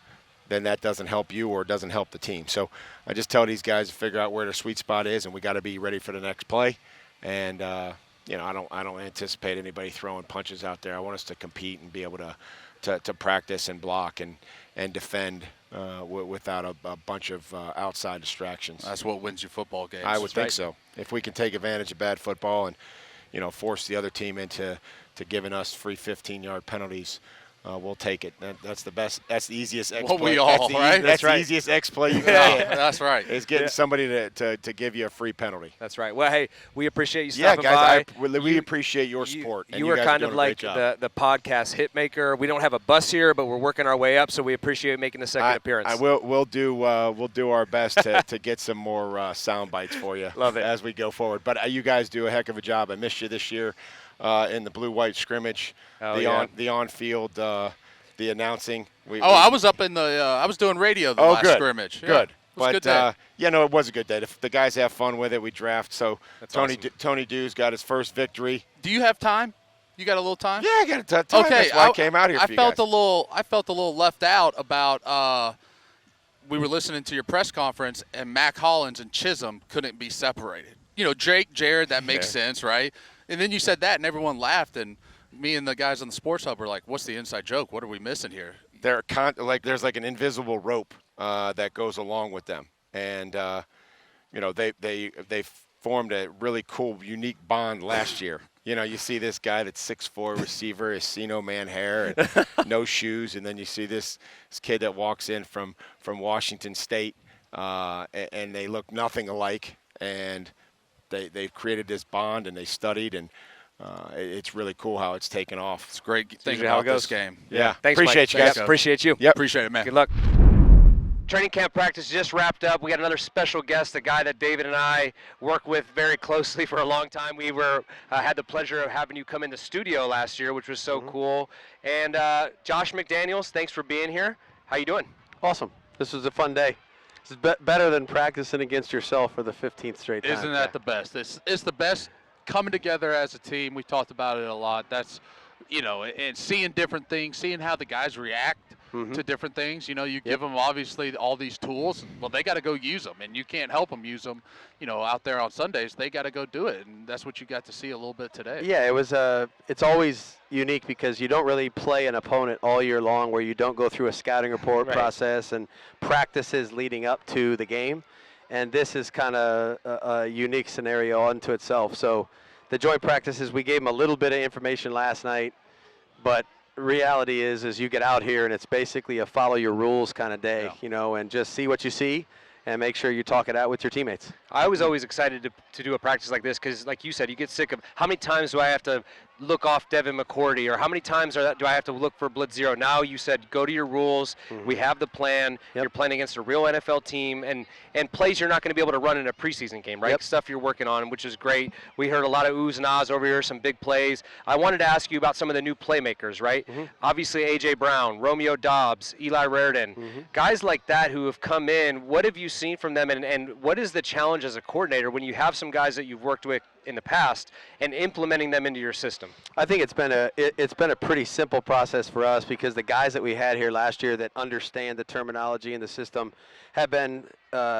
then that doesn't help you or doesn't help the team. So I just tell these guys to figure out where their sweet spot is, and we got to be ready for the next play. And you know, I don't anticipate anybody throwing punches out there. I want us to compete and be able to practice and block and defend without a bunch of outside distractions. That's what wins you football games. I would think so. If we can take advantage of bad football and, you know, force the other team into giving us free 15-yard penalties, we'll take it. That's the best. That's the easiest exploit. Well, we all, right? That's the easiest exploit you can get. That's right. Is getting somebody to give you a free penalty. That's right. Well, hey, we appreciate you stopping guys, by. We appreciate your support. You were kind of like the podcast hit maker. We don't have a bus here, but we're working our way up, so we appreciate making the second appearance. We'll do our best to get some more sound bites for you. Love it. As we go forward. But you guys do a heck of a job. I missed you this year in the blue-white scrimmage, the on-field. The announcing. I was up in the. I was doing radio the last scrimmage. Good. Yeah, it was but a good day. it was a good day. The guys have fun with it. We draft. So That's Tony awesome. Tony Dew's got his first victory. Do you have time? You got a little time? Yeah, I got time. Okay, That's why I came out here. I for you felt guys. I felt a little left out about. We were listening to your press conference, and Mac Hollins and Chisholm couldn't be separated. You know, Drake, Jared, that makes sense, right? And then you said that, and everyone laughed, and me and the guys on the Sports Hub were like, "What's the inside joke? What are we missing here?" There's like an invisible rope that goes along with them, and you know they formed a really cool, unique bond last year. You know, you see this guy that's 6'4" receiver, his Sino man hair, and no shoes, and then you see this kid that walks in from Washington State, and they look nothing alike, and they've created this bond, and they studied, and it's really cool how it's taken off. It's a great thing usually how about it this goes. game. Yeah. Thanks, Appreciate Mike. you guys. Thanks, appreciate you. Yep. Appreciate it, man. Good luck. Training camp practice just wrapped up. We got another special guest, a guy that David and I work with very closely for a long time. We had the pleasure of having you come in the studio last year, which was so cool. And Josh McDaniels, thanks for being here. How you doing? Awesome. This was a fun day. This is better than practicing against yourself for the 15th straight time. Isn't that the best? It's the best coming together as a team. We talked about it a lot. That's, you know, and seeing different things, seeing how the guys react to different things. You know, you give them obviously all these tools. Well, they got to go use them, and you can't help them use them. You know, out there on Sundays, they got to go do it, and that's what you got to see a little bit today. Yeah, it was. It's always unique because you don't really play an opponent all year long, where you don't go through a scouting report process and practices leading up to the game. And this is kind of a unique scenario unto itself. So the joint practices, we gave them a little bit of information last night, but reality is you get out here and it's basically a follow your rules kind of day, you know, and just see what you see and make sure you talk it out with your teammates. I was always excited to do a practice like this because, like you said, you get sick of how many times do I have to look off Devin McCourty, or how many times do I have to look for blitz zero? Now you said go to your rules. We have the plan. You're playing against a real NFL team, and plays you're not going to be able to run in a preseason game, right? Stuff you're working on, which is great. We heard a lot of oohs and ahs over here, some big plays. I wanted to ask you about some of the new playmakers, right? Obviously, A.J. Brown, Romeo Dobbs, Eli Raridon, guys like that who have come in. What have you seen from them, and what is the challenge as a coordinator when you have some guys that you've worked with in the past and implementing them into your system? I think it's been a pretty simple process for us because the guys that we had here last year that understand the terminology and the system have been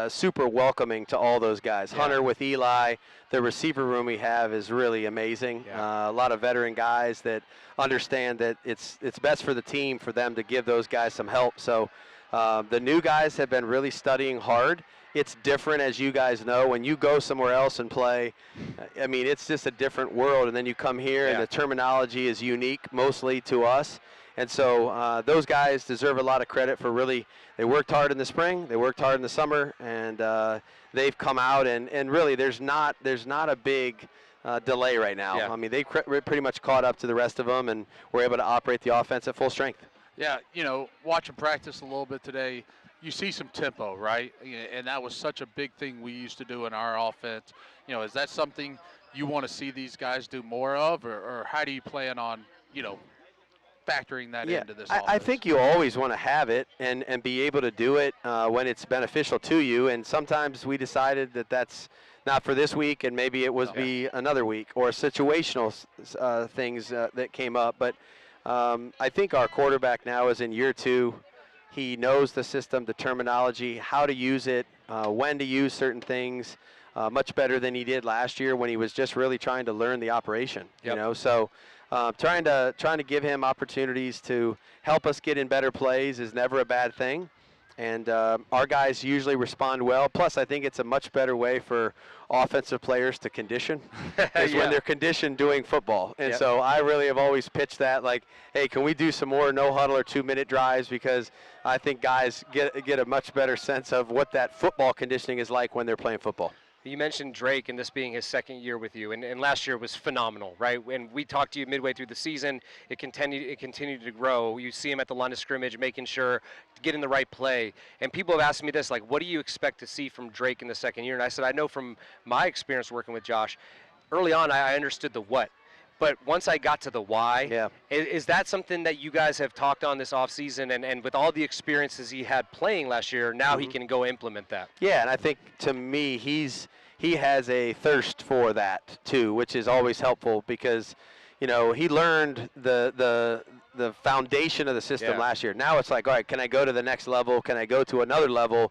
super welcoming to all those guys. Hunter with Eli, the receiver room we have is really amazing. A lot of veteran guys that understand that it's best for the team for them to give those guys some help. So the new guys have been really studying hard. It's different, as you guys know, when you go somewhere else and play. I mean, it's just a different world, and then you come here, and the terminology is unique mostly to us. And so those guys deserve a lot of credit for they worked hard in the spring, they worked hard in the summer, and they've come out, and really there's not a big delay right now. I mean, they pretty much caught up to the rest of them, and were able to operate the offense at full strength. Yeah, you know, watching practice a little bit today, you see some tempo, right? And that was such a big thing we used to do in our offense. You know, is that something you want to see these guys do more of, or how do you plan on, you know, factoring that Yeah, into this I offense? think you always want to have it and be able to do it when it's beneficial to you. And sometimes we decided that that's not for this week, and maybe it was be another week, or situational things that came up. But I think our quarterback now is in year 2. He knows the system, the terminology, how to use it, when to use certain things, much better than he did last year when he was just really trying to learn the operation. Yep. You know, so trying to give him opportunities to help us get in better plays is never a bad thing. And our guys usually respond well. Plus, I think it's a much better way for offensive players to condition is when they're conditioned doing football. And so I really have always pitched that, like, hey, can we do some more no-huddle or 2-minute drives? Because I think guys get a much better sense of what that football conditioning is like when they're playing football. You mentioned Drake and this being his second year with you, and last year was phenomenal, right? When we talked to you midway through the season, it continued to grow. You see him at the line of scrimmage, making sure to get in the right play. And people have asked me this, like, what do you expect to see from Drake in the second year? And I said, I know from my experience working with Josh, early on I understood the what. But once I got to the why, is that something that you guys have talked on this offseason, and with all the experiences he had playing last year, now he can go implement that? Yeah, and I think to me he has a thirst for that too, which is always helpful because, you know, he learned the foundation of the system last year. Now it's like, all right, can I go to the next level? Can I go to another level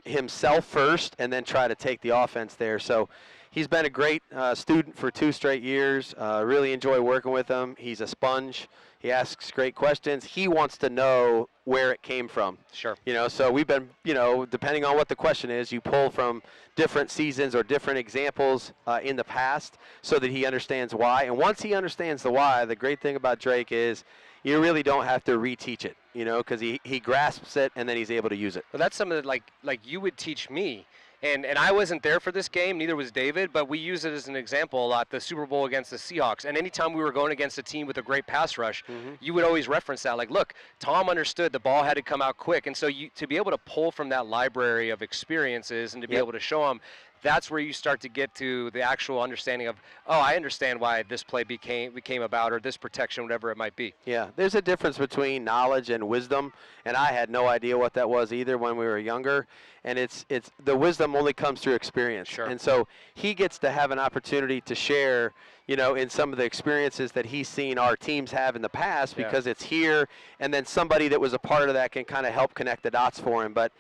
himself first and then try to take the offense there? So he's been a great student for 2 straight years. Really enjoy working with him. He's a sponge. He asks great questions. He wants to know where it came from. Sure. You know, so we've been, you know, depending on what the question is, you pull from different seasons or different examples in the past so that he understands why. And once he understands the why, the great thing about Drake is you really don't have to reteach it, you know, because he grasps it and then he's able to use it. Well, that's something that, like you would teach me. And I wasn't there for this game, neither was David, but we use it as an example a lot, the Super Bowl against the Seahawks. And anytime we were going against a team with a great pass rush, you would always reference that. Like, look, Tom understood the ball had to come out quick. And so to be able to pull from that library of experiences and to be able to show them, that's where you start to get to the actual understanding of, oh, I understand why this play became about, or this protection, whatever it might be. Yeah, there's a difference between knowledge and wisdom, and I had no idea what that was either when we were younger. And it's the wisdom only comes through experience. Sure. And so he gets to have an opportunity to share, you know, in some of the experiences that he's seen our teams have in the past because it's here, and then somebody that was a part of that can kind of help connect the dots for him. But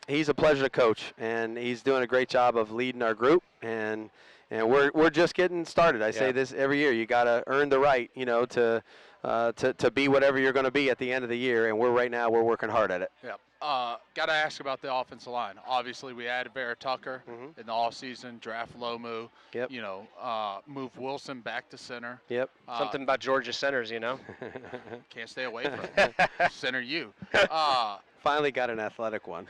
he's a pleasure to coach, and he's doing a great job of leading our group, and we're just getting started. I say this every year. You got to earn the right, you know, to be whatever you're going to be at the end of the year, and we're working hard at it. Yeah. Got to ask about the offensive line. Obviously, we added Vera Tucker in the offseason, draft Lomu, you know, move Wilson back to center. Yep. Something about Georgia centers, you know. Can't stay away from it. Center you. Finally got an athletic one.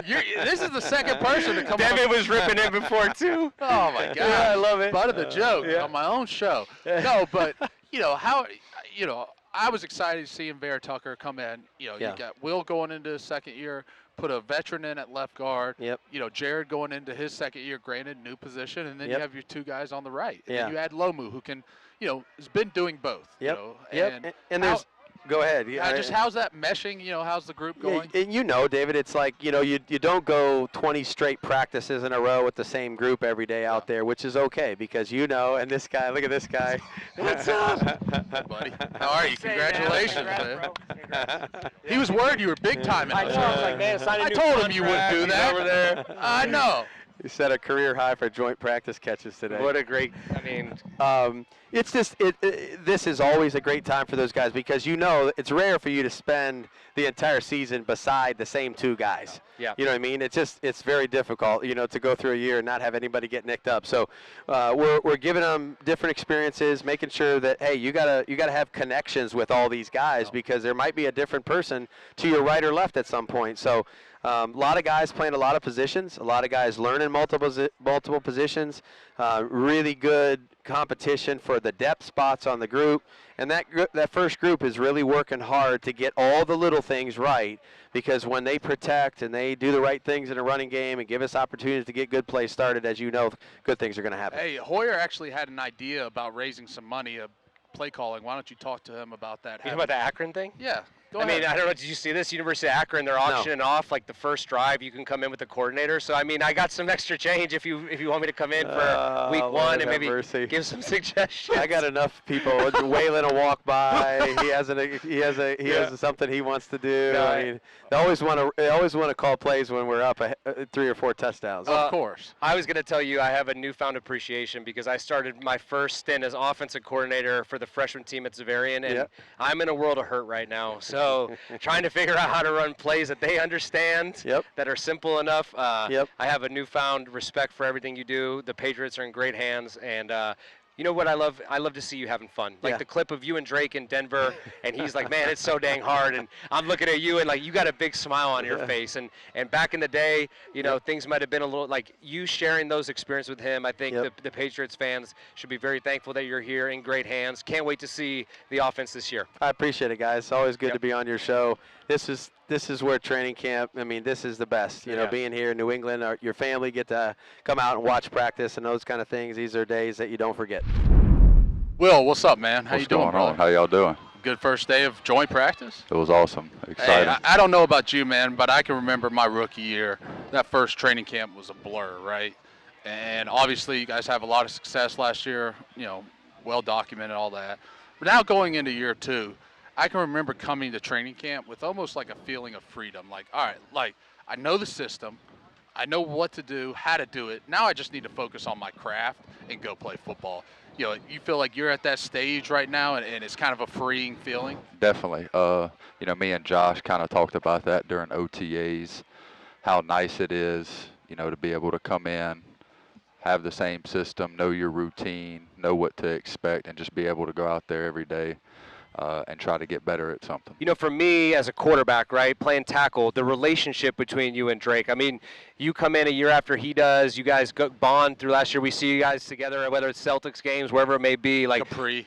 This is the second person to come Devin was ripping it before, too. Oh, my God. Yeah, I love it. Butt of the joke on my own show. No, but, you know, I was excited to see Vera Tucker come in. You know, you got Will going into his second year, put a veteran in at left guard. Yep. You know, Jared going into his second year, granted, new position, and then you have your 2 guys on the right. And then you add Lomu, who can, you know, has been doing both. Yep. You know, and there's go ahead. just how's that meshing? You know, how's the group going? And you know, David, it's like, you know, you don't go 20 straight practices in a row with the same group every day out there, which is okay because, you know, and this guy, look at this guy. What's up? Hey, buddy. How are you? Congratulations, man. He was worried you were big time in I know. I was like, man, sign a I new told him you wouldn't contract. do that. He's over there. I know. He set a career high for joint practice catches today. What a great, I mean. It's just, this is always a great time for those guys because, you know, it's rare for you to spend the entire season beside the same 2 guys. Yeah. You know what I mean? It's very difficult, you know, to go through a year and not have anybody get nicked up. So we're giving them different experiences, making sure that, hey, you gotta have connections with all these guys because there might be a different person to your right or left at some point. So a lot of guys playing a lot of positions, a lot of guys learning multiple positions, really good competition for the depth spots on the group. And that first group is really working hard to get all the little things right because when they protect and they do the right things in a running game and give us opportunities to get good plays started, as you know, good things are going to happen. Hey, Hoyer actually had an idea about raising some money play calling. Why don't you talk to him about that? You know about the Akron thing? Yeah. Go I ahead. mean, I don't know. Did you see this? University of Akron, they're auctioning off like the first drive. You can come in with the coordinator. So I mean, I got some extra change if you want me to come in for week one and maybe give some suggestions. I got enough people. Waylon will walk by. He has something he wants to do. No, I mean, they always want to call plays when we're up 3 or 4 touchdowns. Of course. I was going to tell you I have a newfound appreciation because I started my first stint as offensive coordinator for the freshman team at Zavarian, and I'm in a world of hurt right now. So trying to figure out how to run plays that they understand, that are simple enough. I have a newfound respect for everything you do. The Patriots are in great hands, and you know what I love? I love to see you having fun. Like the clip of you and Drake in Denver, and he's like, man, it's so dang hard. And I'm looking at you, and like you got a big smile on your face. And back in the day, you know, things might have been a little like you sharing those experiences with him. I think the Patriots fans should be very thankful that you're here in great hands. Can't wait to see the offense this year. I appreciate it, guys. It's always good to be on your show. This is where training camp, I mean, this is the best. You know, being here in New England, your family get to come out and watch practice and those kind of things. These are days that you don't forget. Will, what's up, man? How What's you doing, going brother? on? How y'all doing? Good first day of joint practice? It was awesome. Exciting. Hey, I don't know about you, man, but I can remember my rookie year. That first training camp was a blur, right? And obviously you guys have a lot of success last year, you know, well documented, all that. But now going into year 2, I can remember coming to training camp with almost like a feeling of freedom. Like, all right, like I know the system. I know what to do, how to do it. Now I just need to focus on my craft and go play football. You know, you feel like you're at that stage right now, and it's kind of a freeing feeling? Definitely. You know, me and Josh kind of talked about that during OTAs, how nice it is, you know, to be able to come in, have the same system, know your routine, know what to expect, and just be able to go out there every day and try to get better at something. You know, for me as a quarterback, right, playing tackle, the relationship between you and Drake, I mean, you come in a year after he does, you guys bond through last year. We see you guys together, whether it's Celtics games, wherever it may be. Like Capri.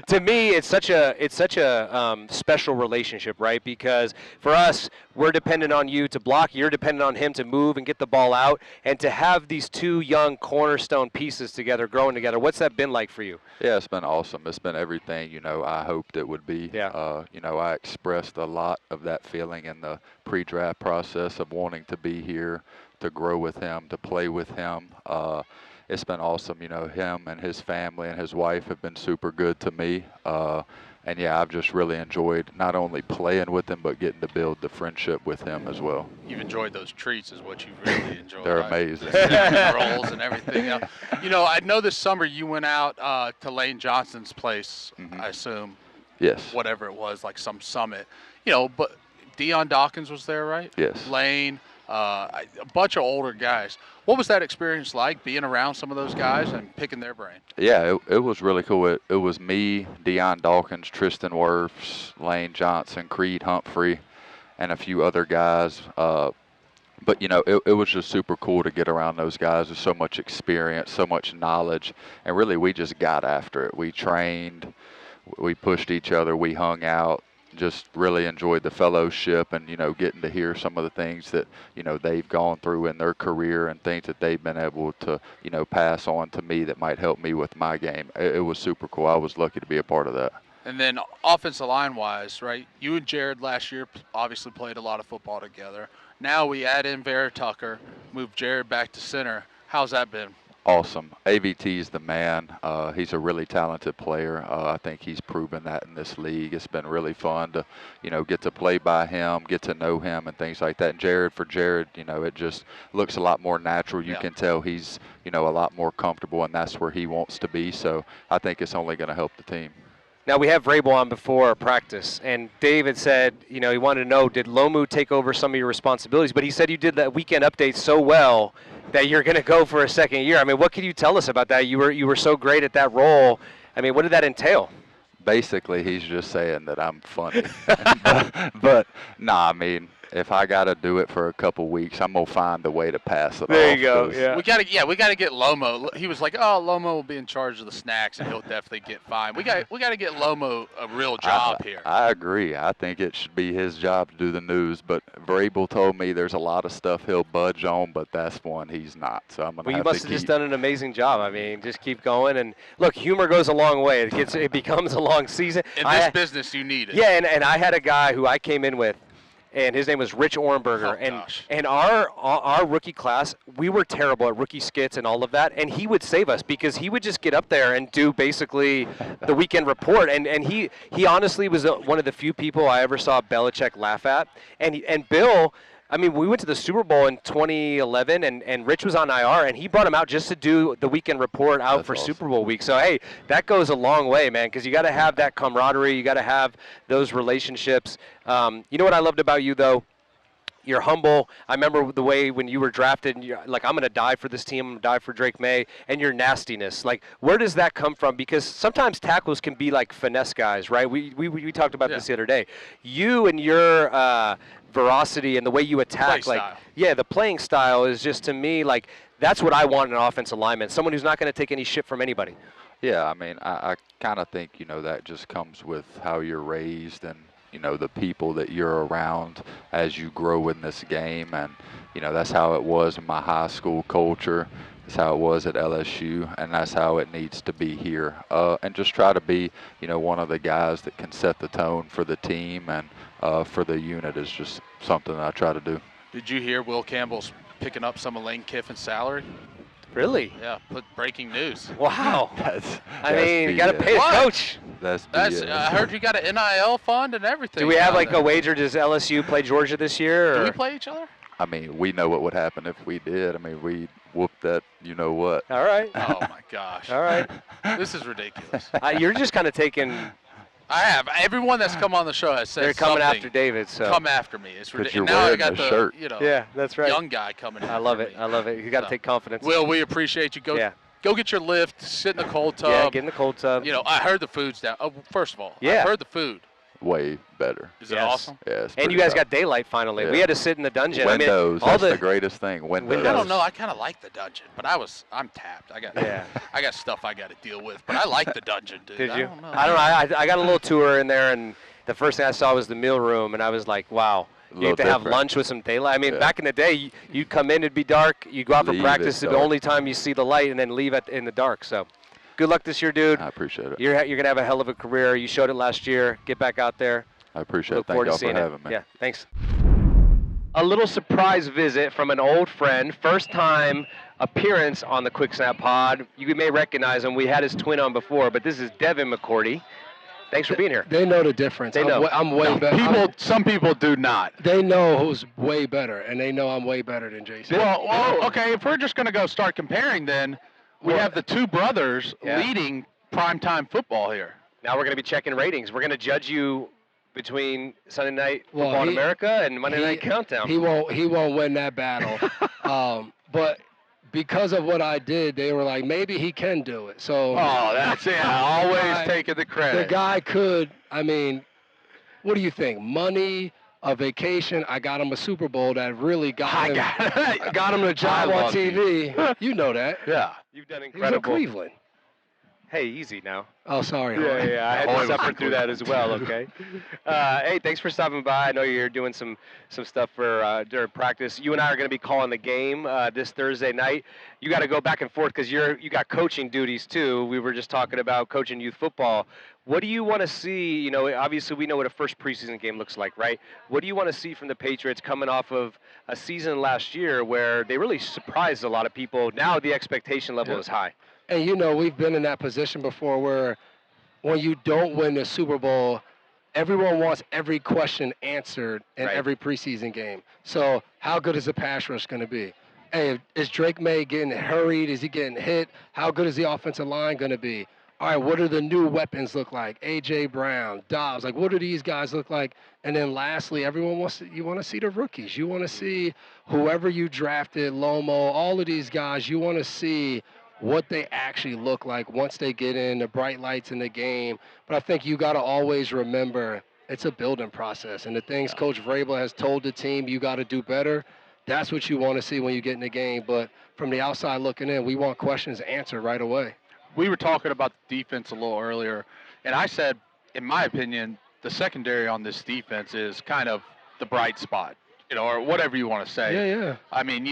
To me, it's such a special relationship, right? Because for us, we're dependent on you to block. You're dependent on him to move and get the ball out. And to have these two young cornerstone pieces together, growing together, what's that been like for you? Yeah, it's been awesome. It's been everything, you know, I hoped it would be. Yeah. You know, I expressed a lot of that feeling in the pre-draft process of wanting to be here, to grow with him, to play with him. It's been awesome. You know, him and his family and his wife have been super good to me. And, yeah, I've just really enjoyed not only playing with him, but getting to build the friendship with him as well. You've enjoyed those treats is what you really enjoyed. They're right? amazing. Rolls and everything else. You know, I know this summer you went out to Lane Johnson's place, I assume. Yes. Whatever it was, like some summit. You know, but Deion Dawkins was there, right? Yes. Lane, a bunch of older guys. What was that experience like, being around some of those guys and picking their brain? Yeah, it was really cool. It was me, Deion Dawkins, Tristan Wirfs, Lane Johnson, Creed Humphrey, and a few other guys. But, you know, it was just super cool to get around those guys with so much experience, so much knowledge, and really we just got after it. We trained, we pushed each other, we hung out. Just really enjoyed the fellowship and, you know, getting to hear some of the things that, you know, they've gone through in their career and things that they've been able to, you know, pass on to me that might help me with my game. It was super cool. I was lucky to be a part of that. And then offensive line-wise, right, you and Jared last year obviously played a lot of football together. Now we add in Vera Tucker, move Jared back to center. How's that been? Awesome. AVT's the man. He's a really talented player. I think he's proven that in this league. It's been really fun to, you know, get to play by him, get to know him and things like that. And for Jared, you know, it just looks a lot more natural. You can tell he's, you know, a lot more comfortable, and that's where he wants to be. So I think it's only going to help the team. Now, we have Vrabel on before practice, and David said, you know, he wanted to know, did Lomu take over some of your responsibilities? But he said you did that weekend update so well that you're going to go for a second year. I mean, what can you tell us about that? You were so great at that role. I mean, what did that entail? Basically, he's just saying that I'm funny. but nah, I mean, if I got to do it for a couple weeks, I'm going to find a way to pass it off. There you go. Yeah. We gotta get Lomo. He was like, oh, Lomo will be in charge of the snacks and he'll definitely get fined. We gotta get Lomo a real job here. I agree. I think it should be his job to do the news. But Vrabel told me there's a lot of stuff he'll budge on, but that's one he's not. So I'm gonna. Well, you have must to have just keep- done an amazing job. I mean, just keep going and look. Humor goes a long way. It becomes a long season. In this business, you need it. Yeah, and I had a guy who I came in with, and his name was Rich Orenberger. And our rookie class, we were terrible at rookie skits and all of that, and he would save us because he would just get up there and do basically the weekend report. And he honestly was one of the few people I ever saw Belichick laugh at. And Bill, I mean, we went to the Super Bowl in 2011, and Rich was on IR, and he brought him out just to do the weekend report out for Super Bowl week. So, hey, that goes a long way, man, because you got to have that camaraderie. You got to have those relationships. You know what I loved about you, though? You're humble. I remember the way when you were drafted, and you're like, I'm going to die for this team, I'm going to die for Drake Maye, and your nastiness. Like, where does that come from? Because sometimes tackles can be like finesse guys, right? We talked about this the other day. You and your veracity and the way you attack, the playing style is just, to me, like, that's what I want in an offensive lineman, someone who's not going to take any shit from anybody. Yeah, I mean, I kind of think, that just comes with how you're raised and, the people that you're around as you grow in this game. And, that's how it was in my high school culture. That's how it was at LSU, and that's how it needs to be here. And just try to be, one of the guys that can set the tone for the team and for the unit is just something that I try to do. Did you hear Will Campbell's picking up some of Lane Kiffin's salary? Really? Yeah, breaking news. Wow. I mean, you got to pay the coach. That's I heard you got an NIL fund and everything. Do we have like a wager? Does LSU play Georgia this year? Or? Do we play each other? I mean, we know what would happen if we did. I mean, we whooped that, what. All right. Oh, my gosh. All right. This is ridiculous. You're just kind of taking. I have. Everyone that's come on the show has said they're coming something. after David. So come after me. It's ridiculous. You're now I wearing got a the shirt. Yeah, that's right. Young guy coming in. I love it. I love it. You got to take confidence. Will, we appreciate you. Go get your lift. Sit in the cold tub. Yeah, get in the cold tub. I heard the food's down. Oh, first of all, I heard the food. Way better. Is it awesome? Yeah, and you guys got daylight finally. Yeah. We had to sit in the dungeon. Windows. I mean, that's the greatest thing. Windows. I don't know. I kind of like the dungeon, but I'm tapped. I got stuff I got to deal with, but I like the dungeon, dude. Did you? I don't know. I got a little tour in there, and the first thing I saw was the meal room, and I was like, wow. You have to have lunch with some daylight. I mean, back in the day, you'd come in, it'd be dark. You go out for practice, the only time you see the light, and then leave in the dark. So, good luck this year, dude. I appreciate it. You're going to have a hell of a career. You showed it last year. Get back out there. I appreciate it. Thank y'all for having me. Yeah, thanks. A little surprise visit from an old friend. First time appearance on the Quick Snap Pod. You may recognize him. We had his twin on before, but this is Devin McCourty. Thanks for being here. They know the difference. They know. I'm way better. Some people do not. They know who's way better, and they know I'm way better than Jason. Well, okay, if we're just going to go start comparing, then we have the two brothers leading primetime football here. Now we're going to be checking ratings. We're going to judge you between Sunday Night Football in America and Monday Night Countdown. He won't win that battle. But because of what I did, they were like, maybe he can do it. So that's it. Always taking the credit. The guy could. I mean, what do you think? Money, a vacation. I got him a Super Bowl that really got him the job on TV. You know that. Yeah. You've done incredible. He's in Cleveland. Hey, easy now. Oh, sorry. Yeah, I had to suffer through that as well, okay? Hey, thanks for stopping by. I know you're doing some stuff for during practice. You and I are going to be calling the game this Thursday night. You got to go back and forth because you got coaching duties, too. We were just talking about coaching youth football. What do you want to see? Obviously we know what a first preseason game looks like, right? What do you want to see from the Patriots coming off of a season last year where they really surprised a lot of people? Now the expectation level is high. And, we've been in that position before where when you don't win the Super Bowl, everyone wants every question answered in every preseason game. So how good is the pass rush going to be? Hey, is Drake Maye getting hurried? Is he getting hit? How good is the offensive line going to be? All right, what do the new weapons look like? A.J. Brown, Dobbs, what do these guys look like? And then lastly, you want to see the rookies. You want to see whoever you drafted, Lomo, all of these guys, you want to see what they actually look like once they get in, the bright lights in the game. But I think you got to always remember, it's a building process. And the things Coach Vrabel has told the team, you got to do better, that's what you want to see when you get in the game. But from the outside looking in, we want questions answered right away. We were talking about the defense a little earlier, and I said, in my opinion, the secondary on this defense is kind of the bright spot, or whatever you want to say. Yeah. I mean,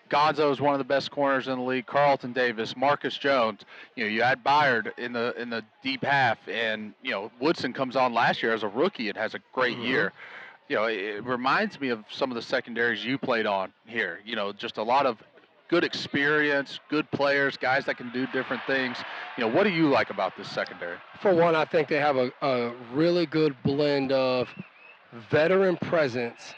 Gonzo is one of the best corners in the league. Carlton Davis, Marcus Jones. You had Byard in the deep half, and Woodson comes on last year as a rookie and has a great year. It reminds me of some of the secondaries you played on here. Just a lot of good experience, good players, guys that can do different things. What do you like about this secondary? For one, I think they have a really good blend of veteran presence,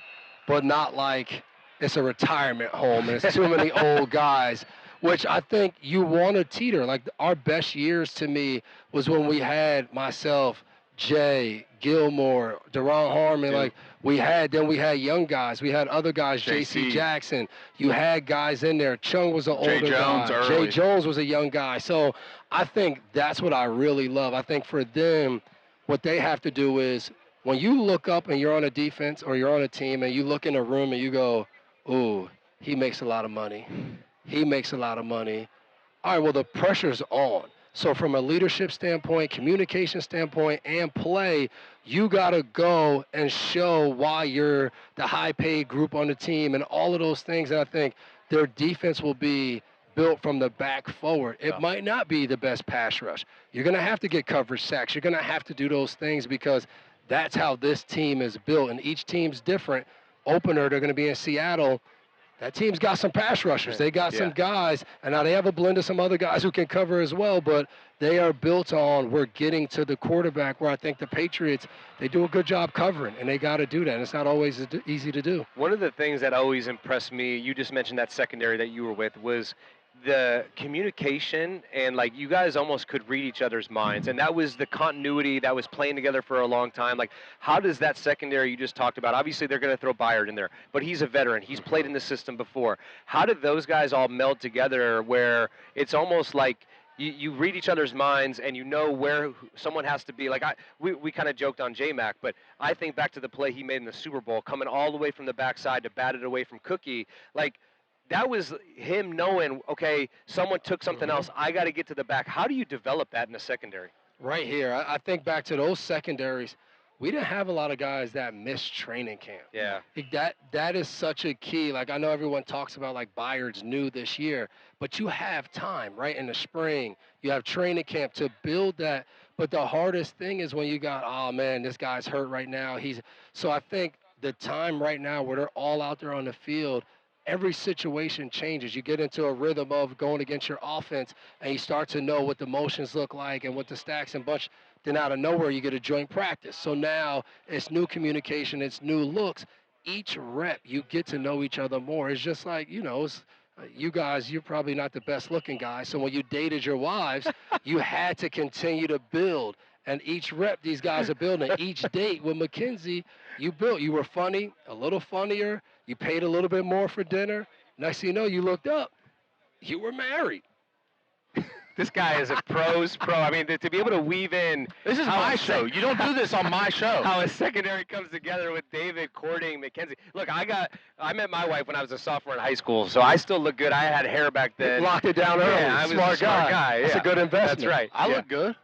but not like it's a retirement home and it's too many old guys, which I think you want to teeter. Like our best years to me was when we had myself, Jay, Gilmore, Deron Harmon. Dude. Like we had young guys. We had other guys, J.C. Jackson. You had guys in there. Chung was an older Jones guy. early. Jay Jones was a young guy. So I think that's what I really love. I think for them, what they have to do is when you look up and you're on a defense or you're on a team and you look in a room and you go, ooh, he makes a lot of money. He makes a lot of money. All right, well, the pressure's on. So from a leadership standpoint, communication standpoint, and play, you got to go and show why you're the high-paid group on the team and all of those things. And I think their defense will be built from the back forward. It might not be the best pass rush. You're going to have to get coverage sacks. You're going to have to do those things because that's how this team is built. And each team's different. Opener, they're going to be in Seattle. That team's got some pass rushers. They got some guys, and now they have a blend of some other guys who can cover as well, but they are built on we're getting to the quarterback where I think the Patriots, they do a good job covering, and they got to do that, and it's not always easy to do. One of the things that always impressed me, you just mentioned that secondary that you were with, was the communication, and like you guys almost could read each other's minds, and that was the continuity that was playing together for a long time. Like, how does that secondary you just talked about, obviously they're going to throw Byard in there, but he's a veteran, he's played in the system before. How did those guys all meld together where it's almost like you read each other's minds and you know where someone has to be? Like we kind of joked on J-Mac, but I think back to the play he made in the Super Bowl, coming all the way from the backside to bat it away from Cookie. Like, that was him knowing, okay, someone took something else. I got to get to the back. How do you develop that in the secondary? Right here. I think back to those secondaries. We didn't have a lot of guys that missed training camp. Yeah. That is such a key. Like, I know everyone talks about, like, Byard's new this year, but you have time, right, in the spring. You have training camp to build that. But the hardest thing is when you got, oh, man, this guy's hurt right now. So I think the time right now where they're all out there on the field, every situation changes. You get into a rhythm of going against your offense, and you start to know what the motions look like and what the stacks and bunch. Then out of nowhere, you get a joint practice. So now it's new communication, it's new looks. Each rep, you get to know each other more. It's just like, you guys, you're probably not the best looking guys. So when you dated your wives, you had to continue to build. And each rep, these guys are building. Each date with Mackenzie, you built. You were funny, a little funnier. You paid a little bit more for dinner. Next thing you know, you looked up. You were married. This guy is a pro's pro. I mean, to be able to weave in. This is my show. You don't do this on my show. How a secondary comes together with David courting Mackenzie. Look, I met my wife when I was a sophomore in high school, so I still look good. I had hair back then. Locked it down early. Yeah, I was a smart guy. That's a good investment. That's right. I look good.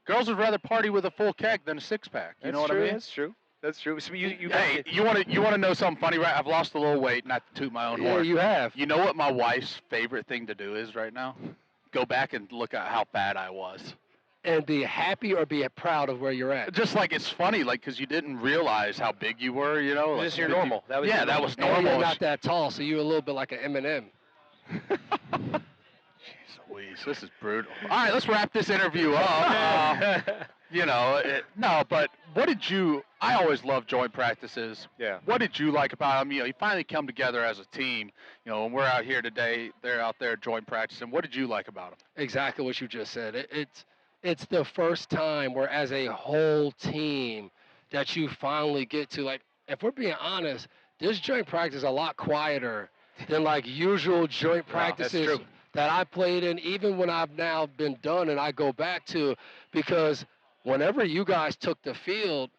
Girls would rather party with a full keg than a six-pack. You know what I mean? That's true. That's true. So you want to know something funny, right? I've lost a little weight, not to toot my own horn. Yeah, you have. You know what my wife's favorite thing to do is right now? Go back and look at how fat I was. And be happy or be proud of where you're at. Just like it's funny, like, because you didn't realize how big you were, Like, this is your normal. That was normal. And you're not that tall, so you're a little bit like an M&M. Jeez Louise, this is brutal. All right, let's wrap this interview up. But what did you – I always love joint practices. Yeah. What did you like about them? You finally come together as a team. When we're out here today, they're out there joint practicing. What did you like about them? Exactly what you just said. It's the first time where as a whole team that you finally get to, like, if we're being honest, this joint practice is a lot quieter than, like, usual joint practices that I played in, even when I've now been done and I go back to, because whenever you guys took the field,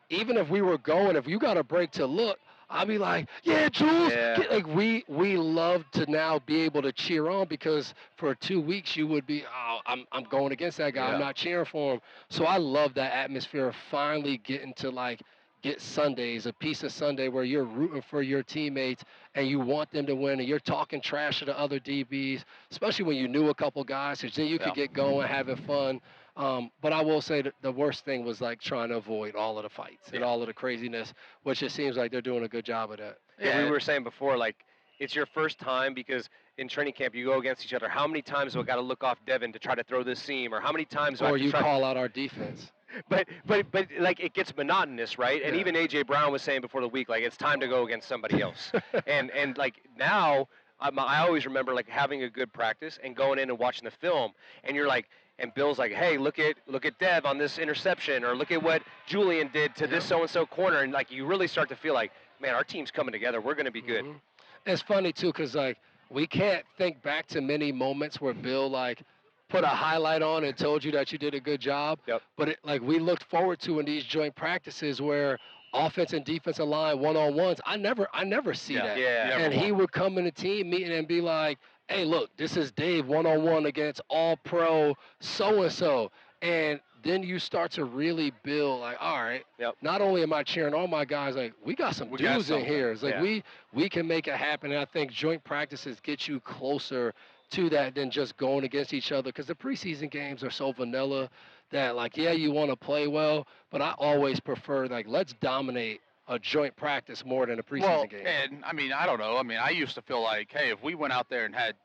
even if we were going, if you got a break to look, I'll be like, yeah, Jules. Yeah. Like we love to now be able to cheer on, because for 2 weeks you would be, oh, I'm going against that guy. Yeah. I'm not cheering for him. So I love that atmosphere of finally getting to like get Sundays, a piece of Sunday where you're rooting for your teammates and you want them to win, and you're talking trash to the other DBs, especially when you knew a couple guys, because then you could get going, having fun. But I will say that the worst thing was like trying to avoid all of the fights and all of the craziness, which it seems like they're doing a good job of that. Yeah, we were saying before, like, it's your first time because in training camp you go against each other. How many times do I got to look off Devin to try to throw this seam, or how many times do I Or have to you try call out our defense. But like it gets monotonous, right? And Yeah. even AJ Brown was saying before the week, like it's time to go against somebody else. and like now, I always remember like having a good practice and going in and watching the film, and you're like, and Bill's like, hey, look at Dev on this interception, or look at what Julian did to this so and so corner, and like you really start to feel like, man, our team's coming together. We're going to be good. Mhm. It's funny too, because like we can't think back to many moments where Bill like put a highlight on and told you that you did a good job. Yep. But like we looked forward to in these joint practices where offense and defensive line one-on-ones, I never see that. Yeah. And he would come in a team meeting and be like, hey, look, this is Dave one-on-one against all-pro so-and-so. And then you start to really build like, all right, Yep. not only am I cheering on my guys, like we got some We got dudes in something. here. It's like Yeah. we can make it happen. And I think joint practices get you closer to that than just going against each other, because the preseason games are so vanilla that like, yeah, you want to play well, but I always prefer like, let's dominate a joint practice more than a preseason game. And I mean, I don't know. I mean, I used to feel like, hey, if we went out there and had,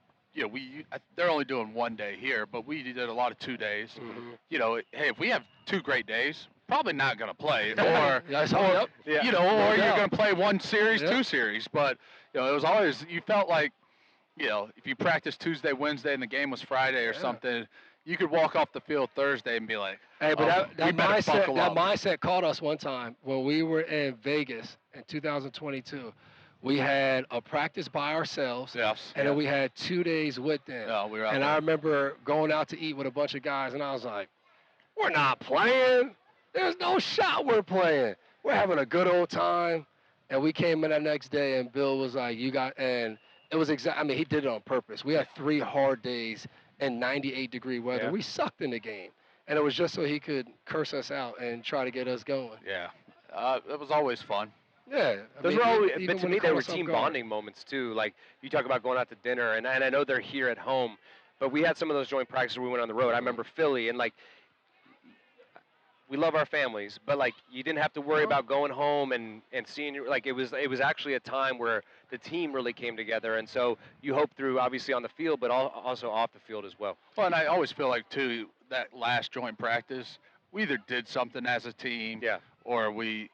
they're only doing 1 day here, but we did a lot of 2 days. Mhm. Hey, if we have 2 great days, probably not going to play, or That's yep. Yeah. or No you're doubt. going to play 1 series, Yep. 2 series. But it was always, you felt like, if you practiced Tuesday, Wednesday, and the game was Friday or Yeah. something, you could walk off the field Thursday and be like, Hey, but oh, we that better buckle up. mindset caught us one time when we were in Vegas in 2022. We had a practice by ourselves, Yes. and then we had 2 days with them. No, we were out And there. I remember going out to eat with a bunch of guys, and I was like, we're not playing. There's no shot we're playing. We're having a good old time. And we came in the next day, and Bill was like, and it was I mean, he did it on purpose. We had 3 hard days in 98-degree weather. Yeah. We sucked in the game. And it was just so he could curse us out and try to get us going. Yeah. It was always fun. Yeah. Those I were mean, always, even but to when me, he they caught were us off team guard. bonding moments too. Like you talk about going out to dinner, and I know they're here at home, but we had some of those joint practices where we went on the road. I remember Philly, and like we love our families, but like you didn't have to worry about going home and seeing like it was actually a time where the team really came together, and so you hope through obviously on the field, but also off the field as well. Well, and I always feel like, too, that last joint practice, we either did something as a team Yeah. or we,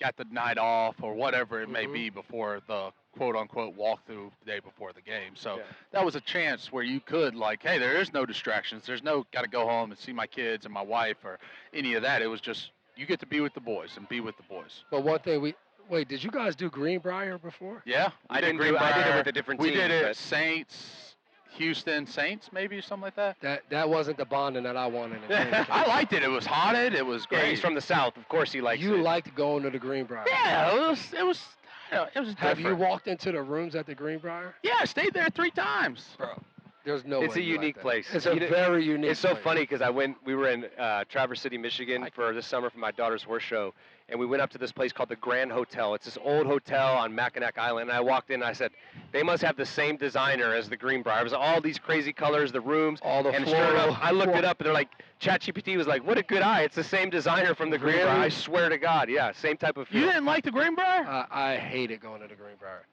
got the night off or whatever it may Mhm. be before the quote-unquote walkthrough the day before the game. So Yeah. that was a chance where you could, like, hey, there is no distractions. There's no got to go home and see my kids and my wife or any of that. It was just you get to be with the boys and be with the boys. But one thing wait, did you guys do Greenbrier before? Yeah. I didn't do. I did it with a different We team. did it but- Saints, Houston Saints, maybe something like that. That wasn't the bonding that I wanted. in training camp. I liked it. It was haunted. It was Yeah, great. he's from the South. Of course, he likes You it. liked going to the Greenbrier. Yeah, it was Have you different. walked into the rooms at the Greenbrier? Yeah, I stayed there 3 times. Bro, there's no It's way a you like unique that. place. It's a You know, very unique It's so place. funny because we were in Traverse City, Michigan for this summer for my daughter's horse show, and we went up to this place called the Grand Hotel. It's this old hotel on Mackinac Island, and I walked in and I said, they must have the same designer as the Greenbrier. It was all these crazy colors, the rooms, All the and sure floral. enough, I looked it up, and they're like, ChatGPT was like, what a good eye. It's the same designer from the Greenbrier. Really? I swear to God, yeah, same type of feel. You didn't like the Greenbrier? I hated going to the Greenbrier.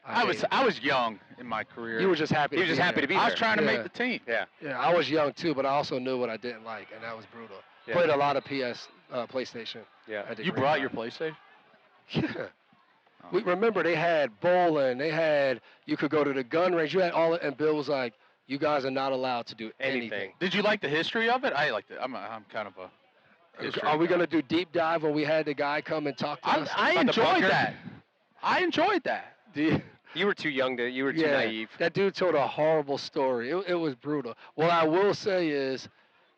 I was young in my career. You were just happy. He was to just be happy to there. be I was there. trying to Yeah. make the team. Yeah. Yeah, I was young too, but I also knew what I didn't like, and that was brutal. Yeah. Played a lot of PlayStation. Yeah. at the You brought Greenbrier. your PlayStation? Yeah. We remember they had bowling. You could go to the gun range. You had all, and Bill was like, "You guys are not allowed to do anything." Anything. Did you like the history of it? I liked it. I'm kind of a history Are we guy. gonna do deep dive when we had the guy come and talk to us? I About the enjoyed bunker? that. I enjoyed that. You were too young to. You were too Yeah, naive. that dude told a horrible story. It was brutal. What I will say is,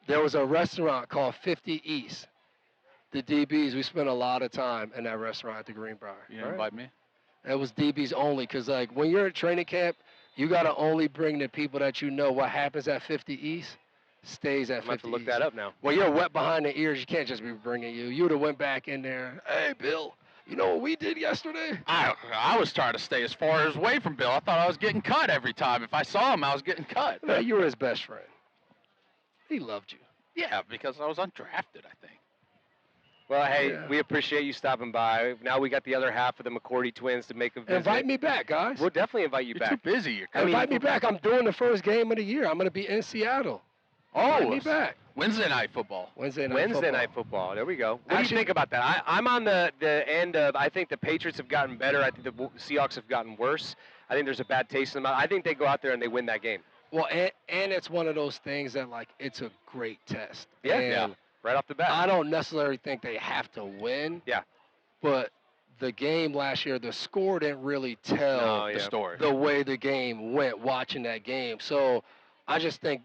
There was a restaurant called 50 East. The DBs, we spent a lot of time in that restaurant at the Greenbrier. You didn't invite me? It was DBs only, because like when you're at training camp, you gotta only bring the people that you know. What happens at 50 East stays at 50 East. I'm have to look that up now. Well, you're wet behind the ears. You can't just be bringing you. You would have went back in there. Hey, Bill, you know what we did yesterday? I was trying to stay as far as away from Bill. I thought I was getting cut every time. If I saw him, I was getting cut. Man, you were his best friend. He loved you. Yeah, because I was undrafted, I think. Well, hey, we appreciate you stopping by. Now we got the other half of the McCourty twins to make a visit. Invite me back, guys. We'll definitely invite you back. You're too busy. Invite me back. I'm doing the first game of the year. I'm going to be in Seattle. Invite me back. Wednesday night football. Wednesday night football. There we go. What do you think about that? I'm on the end of, I think the Patriots have gotten better. I think the Seahawks have gotten worse. I think there's a bad taste in them. I think they go out there and they win that game. Well, and it's one of those things that, like, it's a great test. Yeah. Right off the bat. I don't necessarily think they have to win. Yeah. But the game last year, the score didn't really tell the story. The way the game went watching that game. So I just think,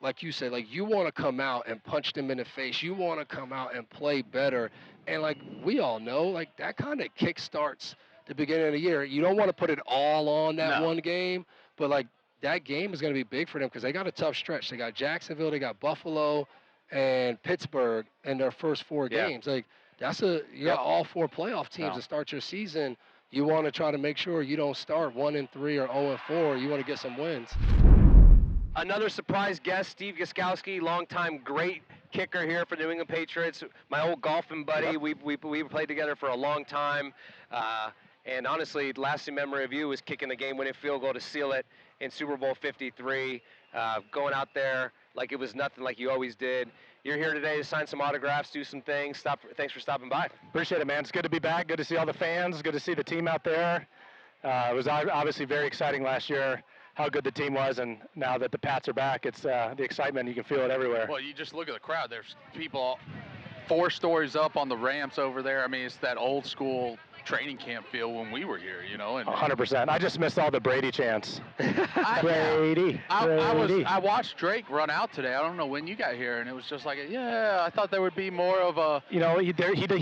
like you said, like, you want to come out and punch them in the face. You want to come out and play better. And, like, we all know, like, that kind of kickstarts the beginning of the year. You don't want to put it all on that one game, but, like, that game is going to be big for them because they got a tough stretch. They got Jacksonville, they got Buffalo, and Pittsburgh in their first 4 games. Like, you got all 4 playoff teams to start your season. You want to try to make sure you don't start 1-3 or 0-4. You want to get some wins. Another surprise guest, Steve Gostkowski, longtime great kicker here for the New England Patriots. My old golfing buddy. We played together for a long time. And honestly, the lasting memory of you was kicking the game-winning field goal to seal it in Super Bowl 53. Going out there like it was nothing, like you always did. You're here today to sign some autographs, do some things. Thanks for stopping by. Appreciate it, man. It's good to be back. Good to see all the fans. Good to see the team out there. It was obviously very exciting last year how good the team was, and now that the Pats are back, it's the excitement. You can feel it everywhere. Well, you just look at the crowd. There's people 4 stories up on the ramps over there. I mean, it's that old school training camp feel when we were here, you know. And 100%. I just missed all the Brady chants. Brady. I watched Drake run out today. I don't know when you got here, and it was just like, I thought there would be more of a. You know, he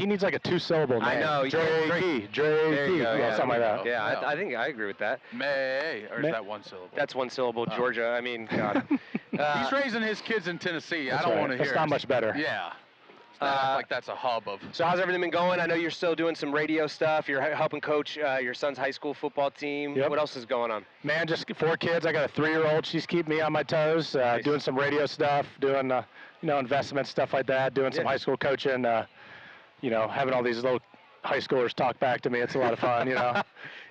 needs like a 2-syllable name. I know. Drake. Something like that. Yeah, I think I agree with that. May, or is that 1 syllable? That's 1 syllable, Georgia. I mean, God. He's raising his kids in Tennessee. I don't want to hear. It's not much better. Yeah. Like that's a hub of. So how's everything been going? I know you're still doing some radio stuff. You're helping coach your son's high school football team. Yep. What else is going on? Man, just 4 kids. I got a 3-year-old. She's keeping me on my toes. Nice. Doing some radio stuff, doing investment stuff like that. Doing some high school coaching. Having all these little high schoolers talk back to me. It's a lot of fun. You know.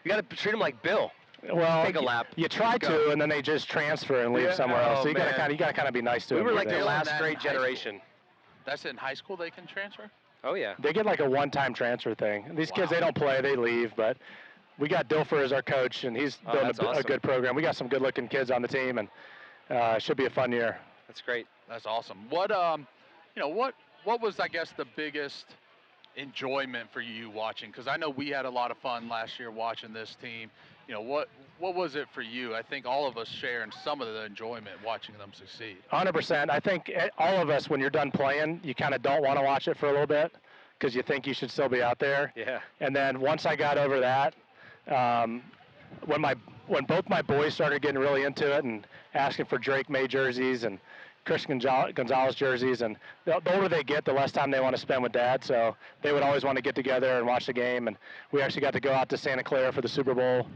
You got to treat them like Bill. Well, take a lap. You try to, and then they just transfer and leave somewhere else. So you got to kind of be nice to them. We were like the last great generation. That's in high school they can transfer? Oh, yeah. They get like a one-time transfer thing. These kids, they don't play, they leave. But we got Dilfer as our coach, and he's building a good program. We got some good-looking kids on the team, and it should be a fun year. That's great. That's awesome. What was, I guess, the biggest enjoyment for you watching? Because I know we had a lot of fun last year watching this team. You know, what was it for you? I think all of us sharing some of the enjoyment watching them succeed. 100%. I think all of us, when you're done playing, you kind of don't want to watch it for a little bit because you think you should still be out there. Yeah. And then once I got over that, when both my boys started getting really into it and asking for Drake Maye jerseys and Christian Gonzalez jerseys, and the older they get, the less time they want to spend with Dad. So they would always want to get together and watch the game. And we actually got to go out to Santa Clara for the Super Bowl,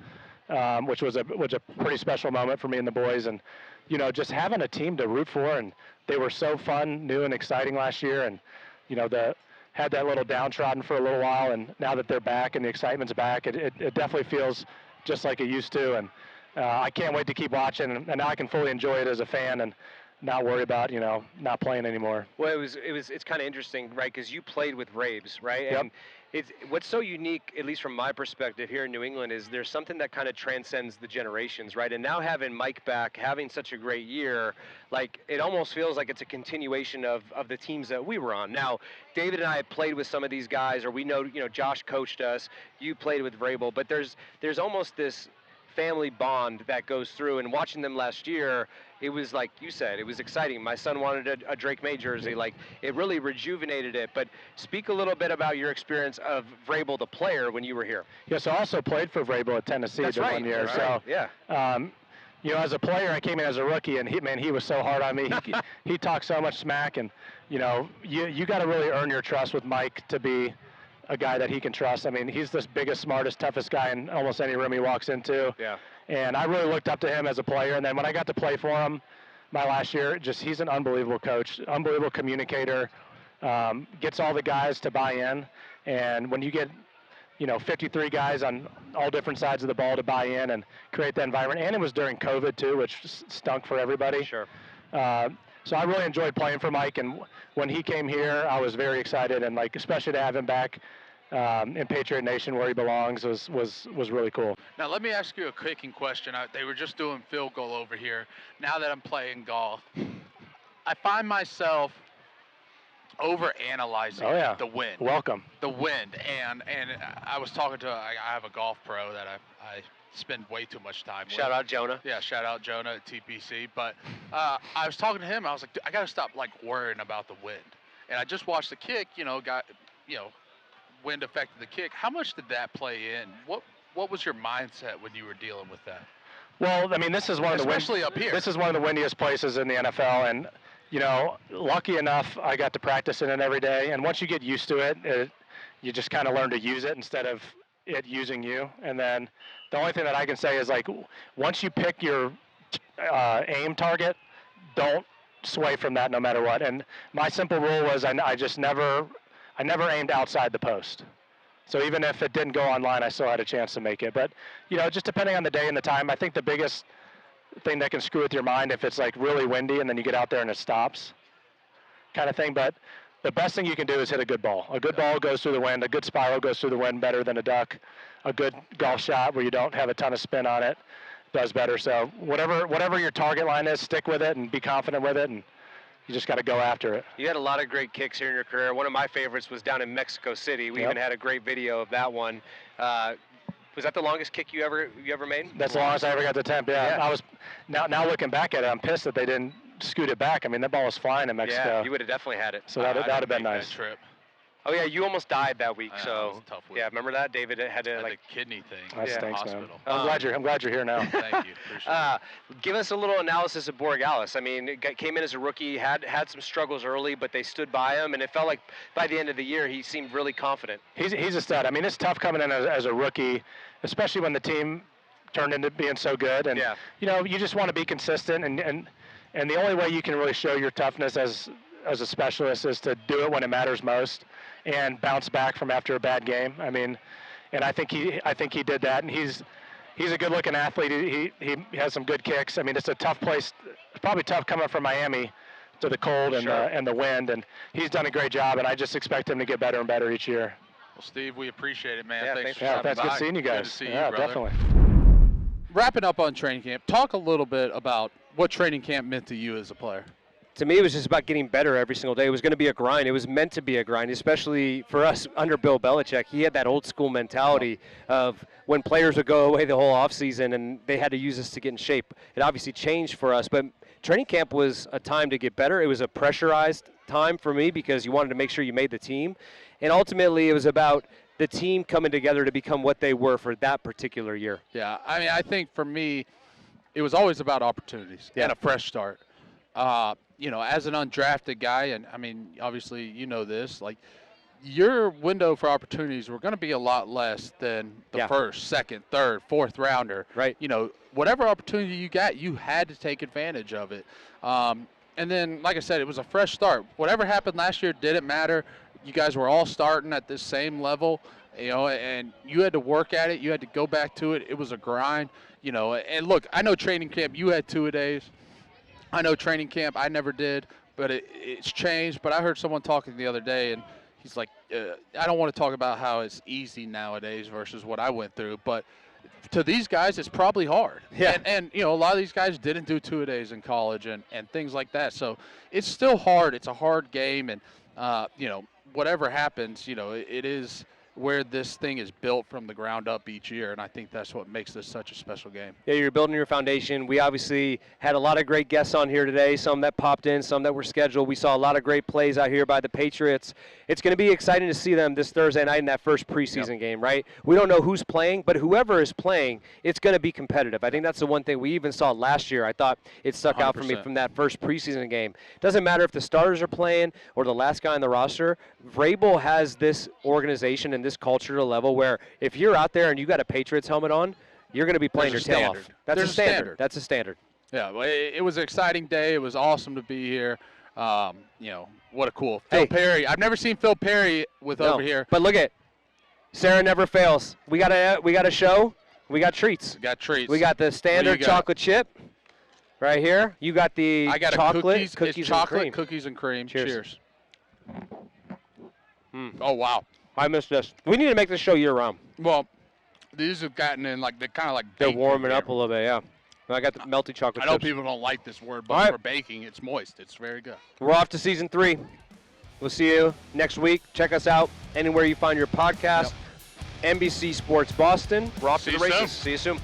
which was a pretty special moment for me and the boys. And just having a team to root for, and they were so fun, new and exciting last year. And had that little downtrodden for a little while, and now that they're back and the excitement's back, it definitely feels just like it used to. And I can't wait to keep watching, and now I can fully enjoy it as a fan and not worry about not playing anymore. Well, it's kind of interesting, right? Because you played with Rabes, right? Yep. And what's so unique, at least from my perspective here in New England, is there's something that kind of transcends the generations, right? And now having Mike back, having such a great year, like it almost feels like it's a continuation of the teams that we were on. Now, David and I have played with some of these guys, or we know Josh coached us. You played with Vrabel, but there's almost this family bond that goes through. And watching them last year, it was like you said, it was exciting. My son wanted a Drake Maye jersey. Like, it really rejuvenated it. But speak a little bit about your experience of Vrabel, the player, when you were here. Yeah, so I also played for Vrabel at Tennessee That's the right. 1 year. That's So, right. Yeah. you know, as a player, I came in as a rookie, and he was so hard on me. He talked so much smack, and you know, you got to really earn your trust with Mike to be a guy that he can trust. I mean, he's the biggest, smartest, toughest guy in almost any room he walks into. Yeah. And I really looked up to him as a player. And then when I got to play for him my last year, he's an unbelievable coach, unbelievable communicator, gets all the guys to buy in. And when you get, you know, 53 guys on all different sides of the ball to buy in and create that environment. And it was during COVID too, which stunk for everybody. Sure. So I really enjoyed playing for Mike, and when he came here, I was very excited, and like especially to have him back in Patriot Nation where he belongs was really cool. Now let me ask you a kicking question. They were just doing field goal over here. Now that I'm playing golf, I find myself overanalyzing the wind. Welcome. The wind, and I was talking to I have a golf pro that I spend way too much time with. Shout out Jonah. Yeah, shout out Jonah at TPC. But I was talking to him. I was like, I got to stop like worrying about the wind. And I just watched the kick. Wind affected the kick. How much did that play in? What was your mindset when you were dealing with that? Well, I mean, this is one of especially up here. This is one of the windiest places in the NFL, and you know, lucky enough, I got to practice in it every day. And once you get used to it, you just kind of learn to use it instead of it using you. And then the only thing that I can say is, like, once you pick your aim target, don't sway from that no matter what. And my simple rule was I never aimed outside the post. So even if it didn't go online, I still had a chance to make it. But, you know, just depending on the day and the time, I think the biggest thing that can screw with your mind if it's like really windy and then you get out there and it stops kind of thing. But the best thing you can do is hit a good ball. A good ball goes through the wind. A good spiral goes through the wind better than a duck. A good golf shot where you don't have a ton of spin on it does better. So whatever your target line is, stick with it and be confident with it, and you just got to go after it. You had a lot of great kicks here in your career. One of my favorites was down in Mexico City. We even had a great video of that one. Was that the longest kick you ever made? That's the longest I ever got to attempt. Yeah. I was now looking back at it, I'm pissed that they didn't scoot it back. I mean, that ball was flying in Mexico. Yeah, you would have definitely had it. So that would have been nice. That trip. Oh yeah, you almost died that week. That was a tough week. Yeah, remember that? David had to the kidney thing. That stinks, hospital. Man. I'm glad you're here now. Thank you. Appreciate it. Give us a little analysis of Borregales. I mean, came in as a rookie, had some struggles early, but they stood by him, and it felt like by the end of the year he seemed really confident. He's a stud. I mean, it's tough coming in as a rookie, especially when the team turned into being so good. And you know, you just want to be consistent, and the only way you can really show your toughness as a specialist is to do it when it matters most and bounce back from after a bad game. I mean, and I think he did that, and he's a good-looking athlete. He has some good kicks. I mean, it's a tough place. It's probably tough coming from Miami to the cold and the wind, and he's done a great job, and I just expect him to get better and better each year. Well, Steve, we appreciate it, man. Yeah, thanks for Yeah, stopping that's by. good seeing you guys. Good to see you, yeah, brother. definitely. Wrapping up on training camp, talk a little bit about what training camp meant to you as a player. To me, it was just about getting better every single day. It was going to be a grind. It was meant to be a grind, especially for us under Bill Belichick. He had that old school mentality of when players would go away the whole offseason and they had to use us to get in shape. It obviously changed for us, but training camp was a time to get better. It was a pressurized time for me because you wanted to make sure you made the team. And ultimately, it was about the team coming together to become what they were for that particular year. Yeah, I mean, I think for me, it was always about opportunities and a fresh start. You know, as an undrafted guy, and I mean, obviously, you know this, like, your window for opportunities were going to be a lot less than the first, second, third, fourth rounder. Right. You know, whatever opportunity you got, you had to take advantage of it. And then, like I said, it was a fresh start. Whatever happened last year didn't matter. You guys were all starting at the same level, you know, and you had to work at it. You had to go back to it. It was a grind, you know. And look, I know training camp, you had 2-a-days. I know training camp, I never did, but it's changed. But I heard someone talking the other day, and he's like, I don't want to talk about how it's easy nowadays versus what I went through, but to these guys, it's probably hard. Yeah. And you know, a lot of these guys didn't do 2-a-days in college and things like that. So it's still hard. It's a hard game, and, you know, whatever happens, you know, it is where this thing is built from the ground up each year, and I think that's what makes this such a special game. Yeah, you're building your foundation. We obviously had a lot of great guests on here today, some that popped in, some that were scheduled. We saw a lot of great plays out here by the Patriots. It's going to be exciting to see them this Thursday night in that first preseason game, right? We don't know who's playing, but whoever is playing, it's going to be competitive. I think that's the one thing we even saw last year. I thought it stuck out for me 100%. from that first preseason game. Doesn't matter if the starters are playing or the last guy on the roster. Vrabel has this organization and this culture to a level where if you're out there and you got a Patriots helmet on, you're going to be playing There's your a tail standard. off. That's There's a a standard. standard. That's a standard. Yeah, well, it was an exciting day. It was awesome to be here. What a cool Phil Perry. I've never seen Phil Perry over here. But look at Sarah never fails. We got a show. We got treats. We got treats. We got the standard got? chocolate chip right here. You got the I got chocolate cookies and chocolate, cream. cookies and cream. Cheers. Oh wow. I missed this. We need to make this show year round. Well, these have gotten in like they're kind of like They're baked warming in up here. a little bit, yeah. I got the melty chocolate I know chips. people don't like this word, but All right. for baking, it's moist. It's very good. We're off to season 3. We'll see you next week. Check us out anywhere you find your podcast. NBC Sports Boston. We're off See to the you races. soon. See you soon.